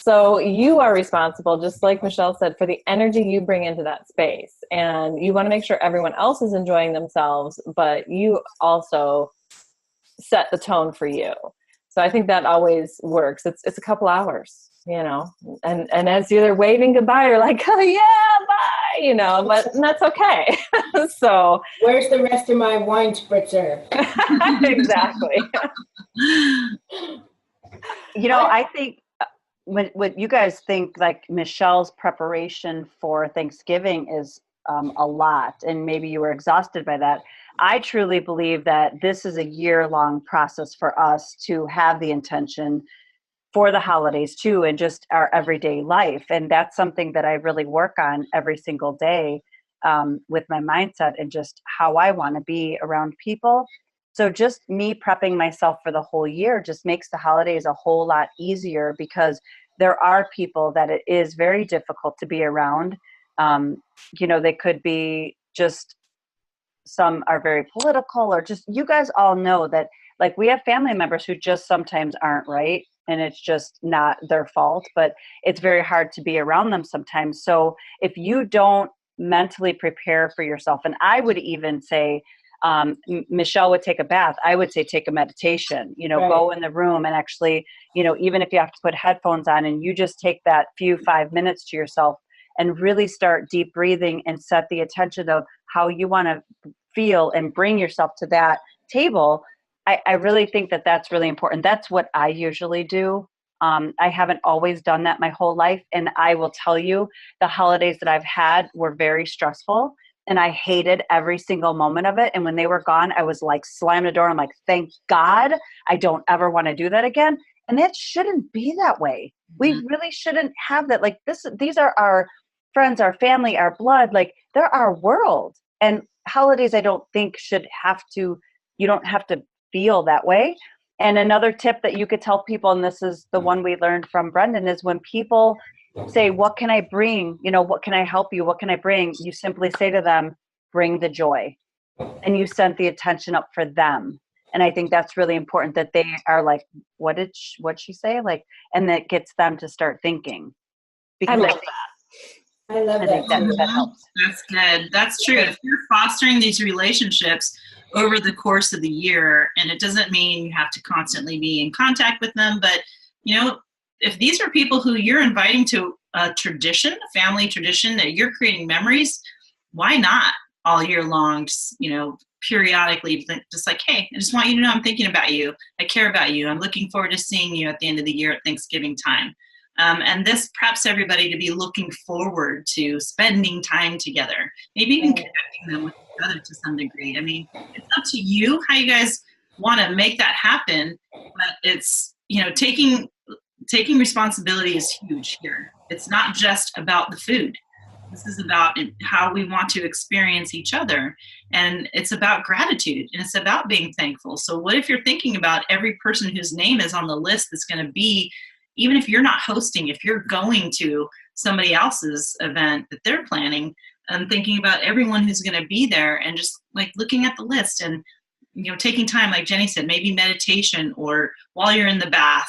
So you are responsible, just like Michelle said, for the energy you bring into that space. And you want to make sure everyone else is enjoying themselves, but you also set the tone for you. So I think that always works. It's a couple hours, and as you're waving goodbye, you're like, oh yeah, bye, but that's okay. So where's the rest of my wine spritzer? Exactly. I think what you guys think, like Michelle's preparation for Thanksgiving is a lot, and maybe you were exhausted by that. I truly believe that this is a year-long process for us to have the intention for the holidays too, and just our everyday life. And that's something that I really work on every single day with my mindset and just how I want to be around people. So just me prepping myself for the whole year just makes the holidays a whole lot easier, because there are people that it is very difficult to be around. They could be just, some are very political, or just, you guys all know that, like, we have family members who just sometimes aren't right, and it's just not their fault, but it's very hard to be around them sometimes. So if you don't mentally prepare for yourself, and I would even say, Michelle would take a bath, I would say take a meditation, Right. Go in the room and actually, even if you have to put headphones on, and you just take that 5 minutes to yourself and really start deep breathing and set the attention of how you want to feel and bring yourself to that table. I really think that that's really important. That's what I usually do. I haven't always done that my whole life. And I will tell you, the holidays that I've had were very stressful, and I hated every single moment of it. And when they were gone, I was like, slam the door. I'm like, thank God, I don't ever want to do that again. And that shouldn't be that way. We really shouldn't have that. Like these are our friends, our family, our blood. Like, they're our world. And holidays, I don't think you don't have to feel that way. And another tip that you could tell people, and this is the one we learned from Brendan, is when people say, what can I bring? What can I help you? What can I bring? You simply say to them, bring the joy. And you send the attention up for them. And I think that's really important, that they are like, what'd she say? Like, and that gets them to start thinking. Because I love that. that helps. That's good. That's true. If you're fostering these relationships over the course of the year, and it doesn't mean you have to constantly be in contact with them, but if these are people who you're inviting to a tradition, a family tradition, that you're creating memories, why not all year long? Just, periodically, just like, hey, I just want you to know I'm thinking about you. I care about you. I'm looking forward to seeing you at the end of the year at Thanksgiving time. And this preps everybody to be looking forward to spending time together, maybe even connecting them with each other to some degree. I mean, it's up to you how you guys want to make that happen, but it's, taking responsibility is huge here. It's not just about the food. This is about how we want to experience each other. And it's about gratitude, and it's about being thankful. So what if you're thinking about every person whose name is on the list that's going to be, even if you're not hosting, if you're going to somebody else's event that they're planning, and thinking about everyone who's going to be there, and just like looking at the list and, taking time, like Jenny said, maybe meditation, or while you're in the bath,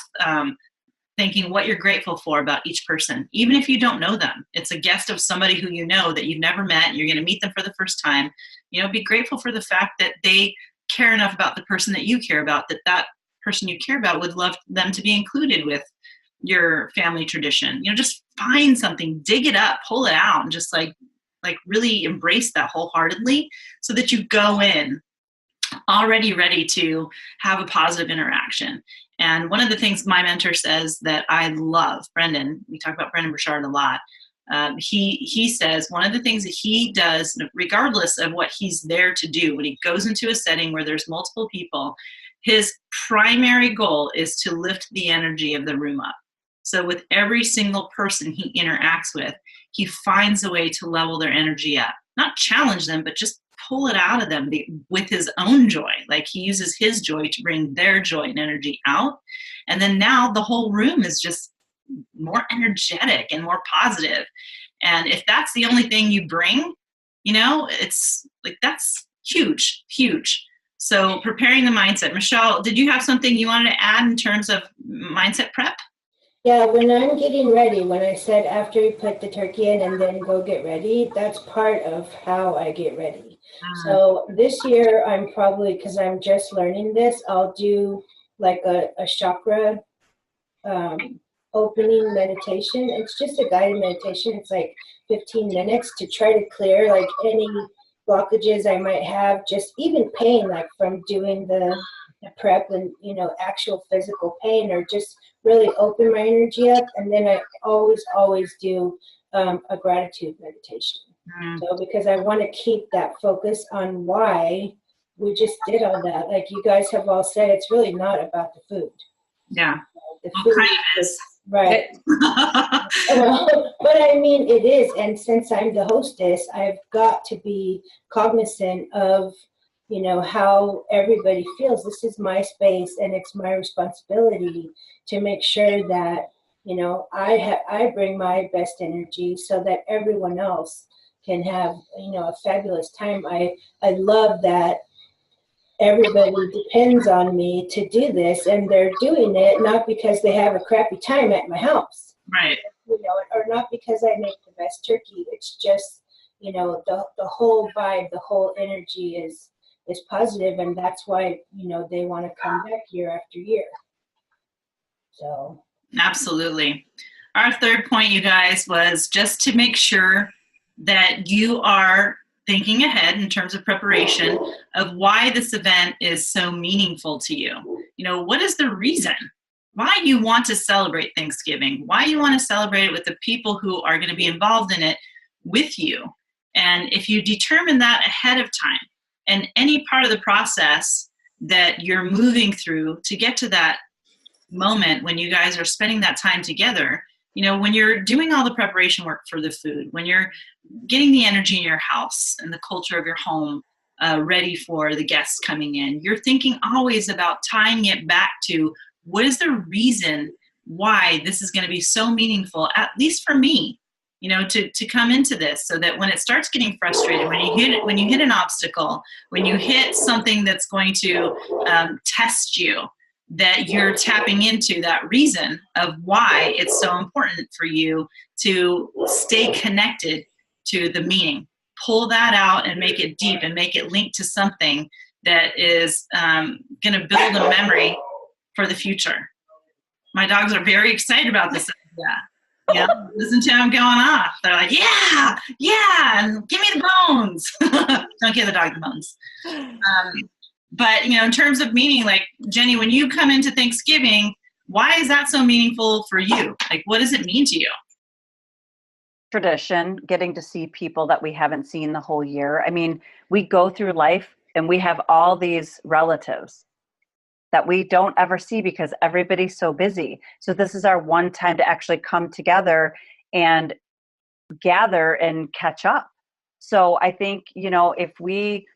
thinking what you're grateful for about each person, even if you don't know them. It's a guest of somebody who you know that you've never met, and you're going to meet them for the first time. Be grateful for the fact that they care enough about the person that you care about, that person you care about would love them to be included with your family tradition. Just find something, dig it up, pull it out, and just like really embrace that wholeheartedly, so that you go in already ready to have a positive interaction. And one of the things my mentor says that I love, Brendan, we talk about Brendan Burchard a lot. He says one of the things that he does, regardless of what he's there to do, when he goes into a setting where there's multiple people, his primary goal is to lift the energy of the room up. So with every single person he interacts with, he finds a way to level their energy up, not challenge them, but just pull it out of them with his own joy. Like, he uses his joy to bring their joy and energy out. And then now the whole room is just more energetic and more positive. And if that's the only thing you bring, it's like, that's huge, huge. So preparing the mindset. Michelle, did you have something you wanted to add in terms of mindset prep? Yeah, when I'm getting ready, when I said after you put the turkey in and then go get ready, that's part of how I get ready. Mm, So this year, I'm probably, because I'm just learning this, I'll do like a chakra um, opening meditation. It's just a guided meditation. It's like 15 minutes to try to clear like any blockages I might have, just even pain, like from doing the prep and, you know, actual physical pain, or just really open my energy up. And then I always do a gratitude meditation. mm, So because I want to keep that focus on why we just did all that. Like you guys have all said, it's really not about the food. yeah. The Well, food kind of is is. right. But I mean, it is. And since I'm the hostess, I've got to be cognizant of, you know, how everybody feels. This is my space, and it's my responsibility to make sure that, you know, I bring my best energy so that everyone else can have, you know, a fabulous time. I love that everybody depends on me to do this, and they're doing it not because they have a crappy time at my house, Right. you know, or not because I make the best turkey. It's just, you know, the whole vibe, the whole energy is positive, and that's why, you know, they want to come back year after year. So Absolutely. Our third point, you guys, was just to make sure that you are thinking ahead in terms of preparation of why this event is so meaningful to you. You know, what is the reason why you want to celebrate Thanksgiving? Why you want to celebrate it with the people who are going to be involved in it with you? And if you determine that ahead of time, and any part of the process that you're moving through to get to that moment when you guys are spending that time together, you know, when you're doing all the preparation work for the food, when you're getting the energy in your house and the culture of your home ready for the guests coming in, you're thinking always about tying it back to what is the reason why this is going to be so meaningful, at least for me, you know, to come into this, so that when it starts getting frustrated, when you hit an obstacle, when you hit something that's going to test you, that you're tapping into that reason of why it's so important for you to stay connected to the meaning. Pull that out and make it deep and make it linked to something that is going to build a memory for the future. My dogs are very excited about this idea. Yeah, listen to them going off. They're like, yeah, yeah, and give me the bones. Don't give the dog the bones. But, you know, in terms of meaning, like, Jenny, when you come into Thanksgiving, why is that so meaningful for you? Like, what does it mean to you? Tradition, getting to see people that we haven't seen the whole year. I mean, we go through life and we have all these relatives that we don't ever see because everybody's so busy. So this is our one time to actually come together and gather and catch up. So I think, you know, if we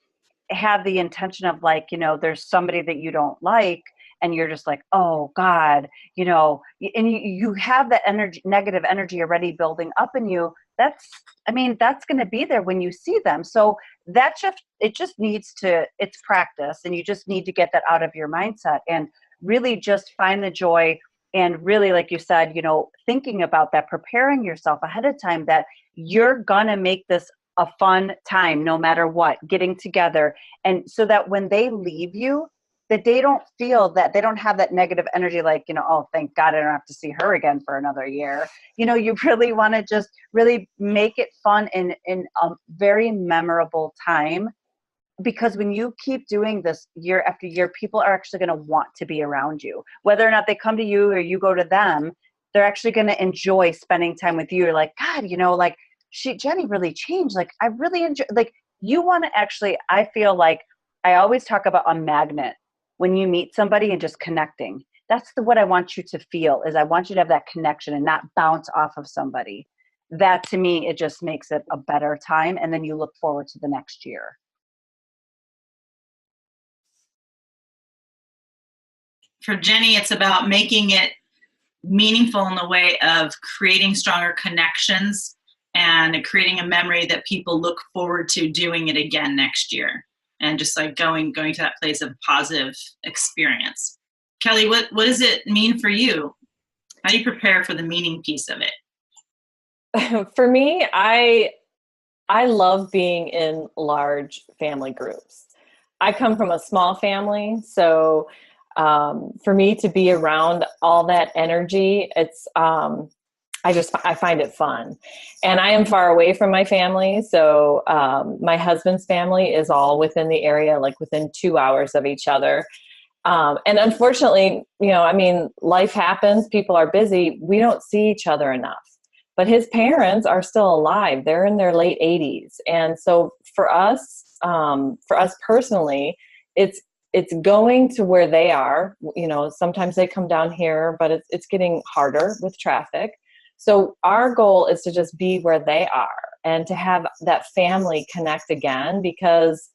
have the intention of like, you know, there's somebody that you don't like and you're just like, oh God, you know, and you have that energy, negative energy already building up in you. That's, I mean, that's going to be there when you see them. So that just, it just needs to, it's practice, and you just need to get that out of your mindset and really just find the joy. And really, like you said, you know, thinking about that, preparing yourself ahead of time that you're going to make this a fun time no matter what, getting together. And so that when they leave you, that they don't feel that, they don't have that negative energy like, you know, oh, thank God I don't have to see her again for another year. You know, you really want to just really make it fun and a very memorable time, because when you keep doing this year after year, people are actually going to want to be around you. Whether or not they come to you or you go to them, they're actually going to enjoy spending time with you. You're like, God, you know, like Jenny really changed. Like, I really enjoy, like, you want to actually, I feel like I always talk about a magnet when you meet somebody and just connecting. That's what I want you to feel, is I want you to have that connection and not bounce off of somebody. That to me, it just makes it a better time. And then you look forward to the next year. For Jenny, it's about making it meaningful in the way of creating stronger connections and creating a memory that people look forward to doing it again next year, and just like going to that place of positive experience. Kelly, what does it mean for you? How do you prepare for the meaning piece of it? For me, I love being in large family groups. I come from a small family, so for me to be around all that energy, it's I find it fun. And I am far away from my family, so my husband's family is all within the area, like within 2 hours of each other. And unfortunately, I mean, life happens, people are busy, we don't see each other enough. But his parents are still alive. They're in their late 80s. And so for us personally, it's going to where they are. Sometimes they come down here, but it's getting harder with traffic. So our goal is to just be where they are and to have that family connect again, because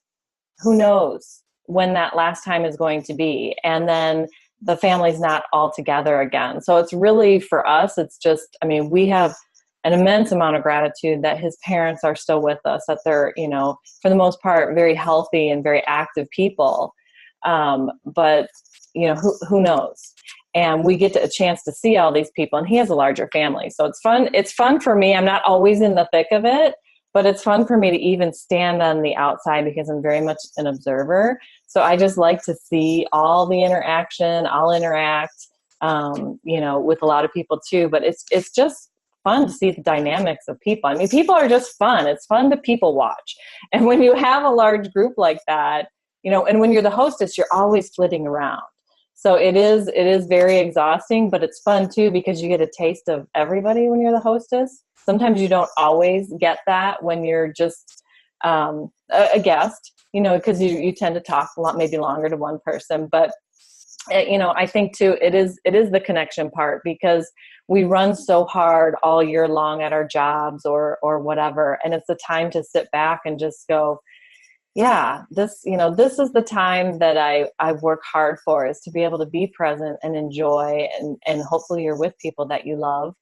who knows when that last time is going to be. And then the family's not all together again. So it's really, for us, it's just, I mean, we have an immense amount of gratitude that his parents are still with us, that they're, for the most part, very healthy and very active people. But, who knows? And we get a chance to see all these people, and he has a larger family. So it's fun. It's fun for me. I'm not always in the thick of it, but it's fun for me to even stand on the outside because I'm very much an observer. So I just like to see all the interaction. I'll interact, with a lot of people too, but it's just fun to see the dynamics of people. I mean, people are just fun. It's fun to people watch. And when you have a large group like that, and when you're the hostess, you're always flitting around. So it is very exhausting, but it's fun too, because you get a taste of everybody when you're the hostess. Sometimes you don't always get that when you're just a guest, because you tend to talk a lot, maybe longer to one person. But, I think too, it is the connection part, because we run so hard all year long at our jobs or whatever. And it's the time to sit back and just go, yeah, this is the time that I work hard for, is to be able to be present and enjoy, and hopefully you're with people that you love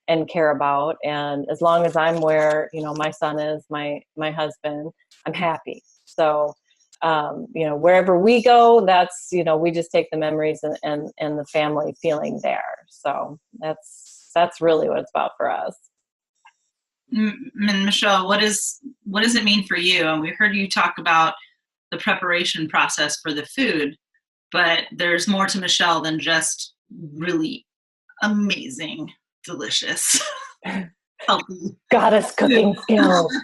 and care about. And as long as I'm where, my son is, my husband, I'm happy. So, wherever we go, that's, we just take the memories and the family feeling there. So that's really what it's about for us. And Michelle, what does it mean for you? And we heard you talk about the preparation process for the food, but there's more to Michelle than just really amazing, delicious, healthy goddess cooking skills.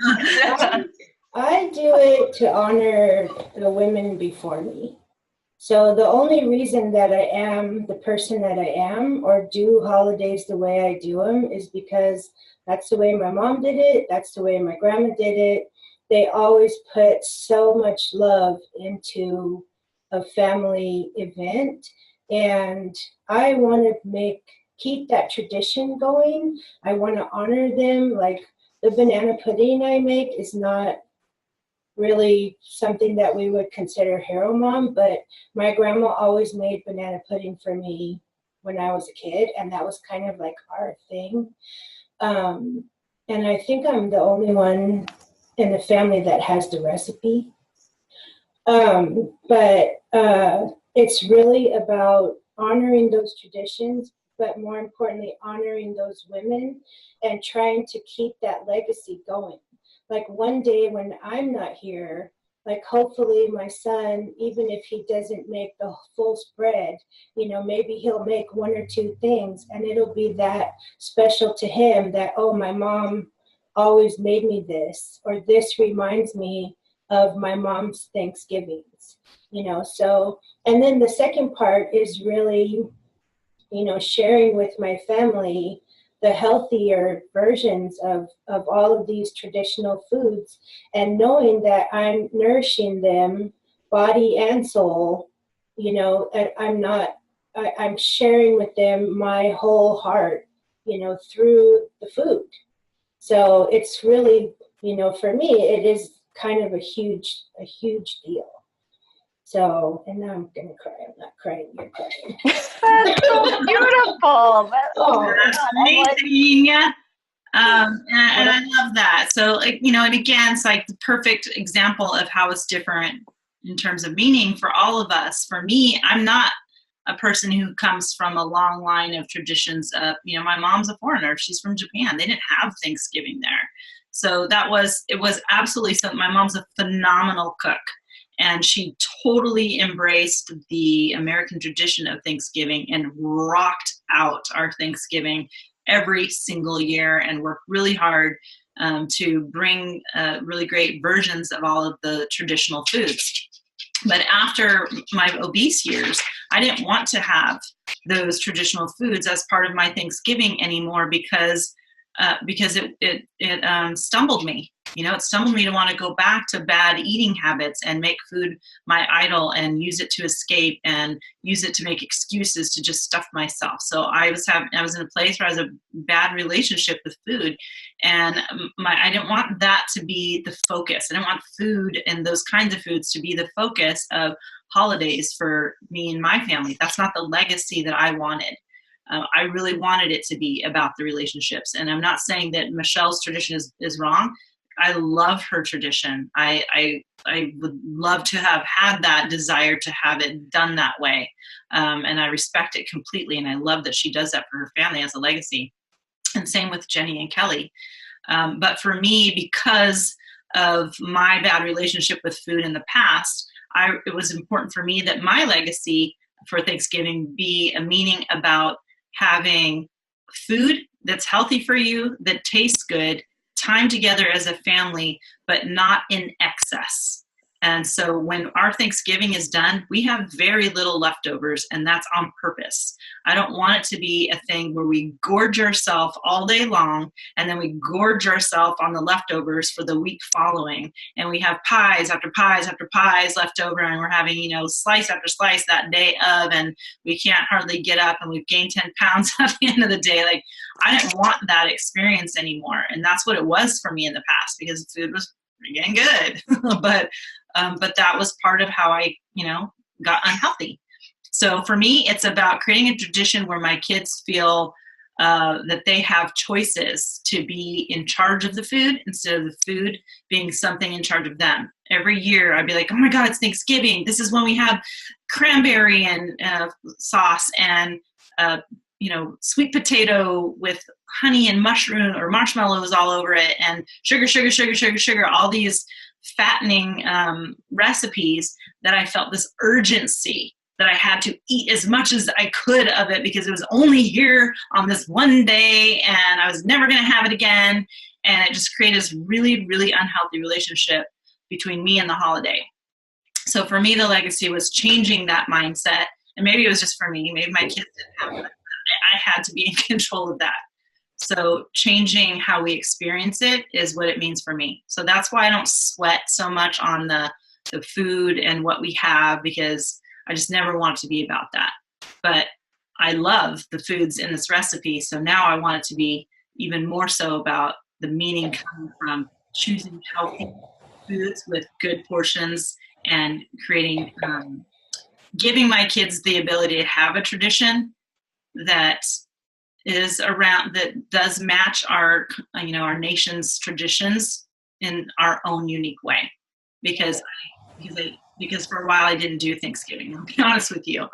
I do it to honor the women before me. So the only reason that I am the person that I am, or do holidays the way I do them, is because that's the way my mom did it. That's the way my grandma did it. They always put so much love into a family event. And I want to keep that tradition going. I want to honor them. Like, the banana pudding I make is not really something that we would consider HEROMOM, but my grandma always made banana pudding for me when I was a kid, and that was kind of like our thing. And I think I'm the only one in the family that has the recipe. But it's really about honoring those traditions, but more importantly, honoring those women and trying to keep that legacy going. Like, one day when I'm not here, like, hopefully my son, even if he doesn't make the full spread, maybe he'll make one or two things, and it'll be that special to him that, oh, my mom always made me this, or this reminds me of my mom's Thanksgivings, So, and then the second part is really, sharing with my family the healthier versions of all of these traditional foods, and knowing that I'm nourishing them body and soul, and I'm sharing with them my whole heart, through the food. So it's really, for me, it is kind of a huge deal. So, and now I'm going to cry. I'm not crying. You're crying. That's so beautiful. That's amazing. And I love that. So, and again, it's like the perfect example of how it's different in terms of meaning for all of us. For me, I'm not a person who comes from a long line of traditions. You know, my mom's a foreigner. She's from Japan. They didn't have Thanksgiving there. So it was absolutely something. My mom's a phenomenal cook, and she totally embraced the American tradition of Thanksgiving and rocked out our Thanksgiving every single year and worked really hard to bring really great versions of all of the traditional foods. But after my obese years, I didn't want to have those traditional foods as part of my Thanksgiving anymore because it stumbled me. You know, it stumbled me to want to go back to bad eating habits and make food my idol and use it to escape and use it to make excuses to just stuff myself. So I was in a place where I was a bad relationship with food, and I didn't want that to be the focus. I didn't want food and those kinds of foods to be the focus of holidays for me and my family. That's not the legacy that I wanted. I really wanted it to be about the relationships. And I'm not saying that Michelle's tradition is wrong. I love her tradition. I would love to have had that desire to have it done that way. And I respect it completely. And I love that she does that for her family as a legacy. And same with Jenny and Kelly. But for me, because of my bad relationship with food in the past, it was important for me that my legacy for Thanksgiving be a meaning about having food that's healthy for you, that tastes good, time together as a family, but not in excess. And so when our Thanksgiving is done, we have very little leftovers, and that's on purpose. I don't want it to be a thing where we gorge ourselves all day long, and then we gorge ourselves on the leftovers for the week following. And we have pies after pies after pies left over, and we're having, you know, slice after slice that day of, and we can't hardly get up, and we've gained 10 pounds at the end of the day. Like, I didn't want that experience anymore. And that's what it was for me in the past, because food was getting good. But that was part of how I, you know, got unhealthy. So for me, it's about creating a tradition where my kids feel that they have choices to be in charge of the food instead of the food being something in charge of them. Every year I'd be like, oh my God, it's Thanksgiving. This is when we have cranberry and sauce and, you know, sweet potato with honey and mushroom or marshmallows all over it, and sugar, sugar, sugar, sugar, sugar, all these fattening recipes, that I felt this urgency that I had to eat as much as I could of it because it was only here on this one day and I was never going to have it again. And it just created this really, really unhealthy relationship between me and the holiday. So for me, the legacy was changing that mindset. And maybe it was just for me. Maybe my kids didn't have it. I had to be in control of that. So changing how we experience it is what it means for me. So that's why I don't sweat so much on the food and what we have, because I just never want it to be about that. But I love the foods in this recipe. So now I want it to be even more so about the meaning coming from choosing healthy foods with good portions and creating, giving my kids the ability to have a tradition that is around, that does match our, you know, our nation's traditions in our own unique way. Because for a while I didn't do Thanksgiving. I'll be honest with you.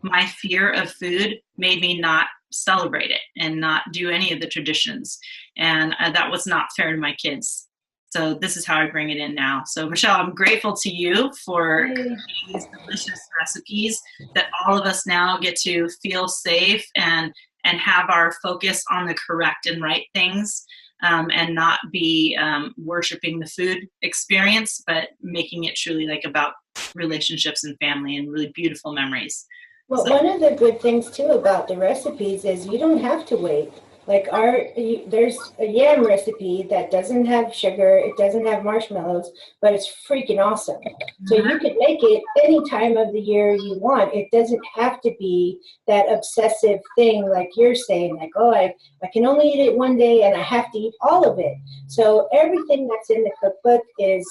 My fear of food made me not celebrate it and not do any of the traditions. And that was not fair to my kids. So this is how I bring it in now. So Michelle, I'm grateful to you for creating these delicious recipes that all of us now get to feel safe and have our focus on the correct and right things, and not be worshiping the food experience, but making it truly like about relationships and family and really beautiful memories. Well, one of the good things too about the recipes is you don't have to wait. Like there's a yam recipe that doesn't have sugar, it doesn't have marshmallows, but it's freaking awesome. So you can make it any time of the year you want. It doesn't have to be that obsessive thing like you're saying, like, oh, I can only eat it one day and I have to eat all of it. So everything that's in the cookbook is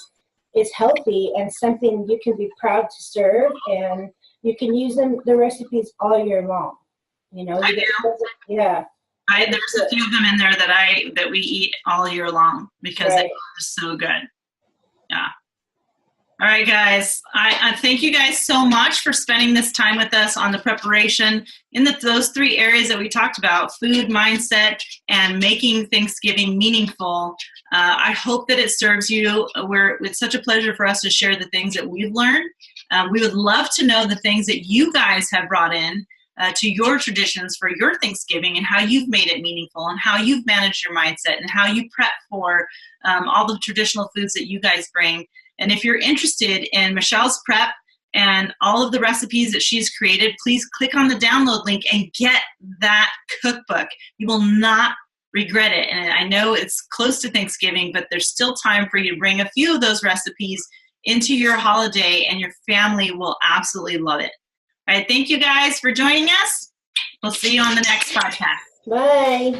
healthy and something you can be proud to serve, and you can use the recipes all year long. You know, yeah. There's a few of them in there that we eat all year long because they are so good. Yeah. All right, guys. I thank you guys so much for spending this time with us on the preparation in those 3 areas that we talked about: food, mindset, and making Thanksgiving meaningful. I hope that it serves you. It's such a pleasure for us to share the things that we've learned. We would love to know the things that you guys have brought in to your traditions for your Thanksgiving, and how you've made it meaningful, and how you've managed your mindset, and how you prep for all the traditional foods that you guys bring. And if you're interested in Michelle's prep and all of the recipes that she's created, please click on the download link and get that cookbook. You will not regret it. And I know it's close to Thanksgiving, but there's still time for you to bring a few of those recipes into your holiday, and your family will absolutely love it. All right, thank you guys for joining us. We'll see you on the next podcast. Bye.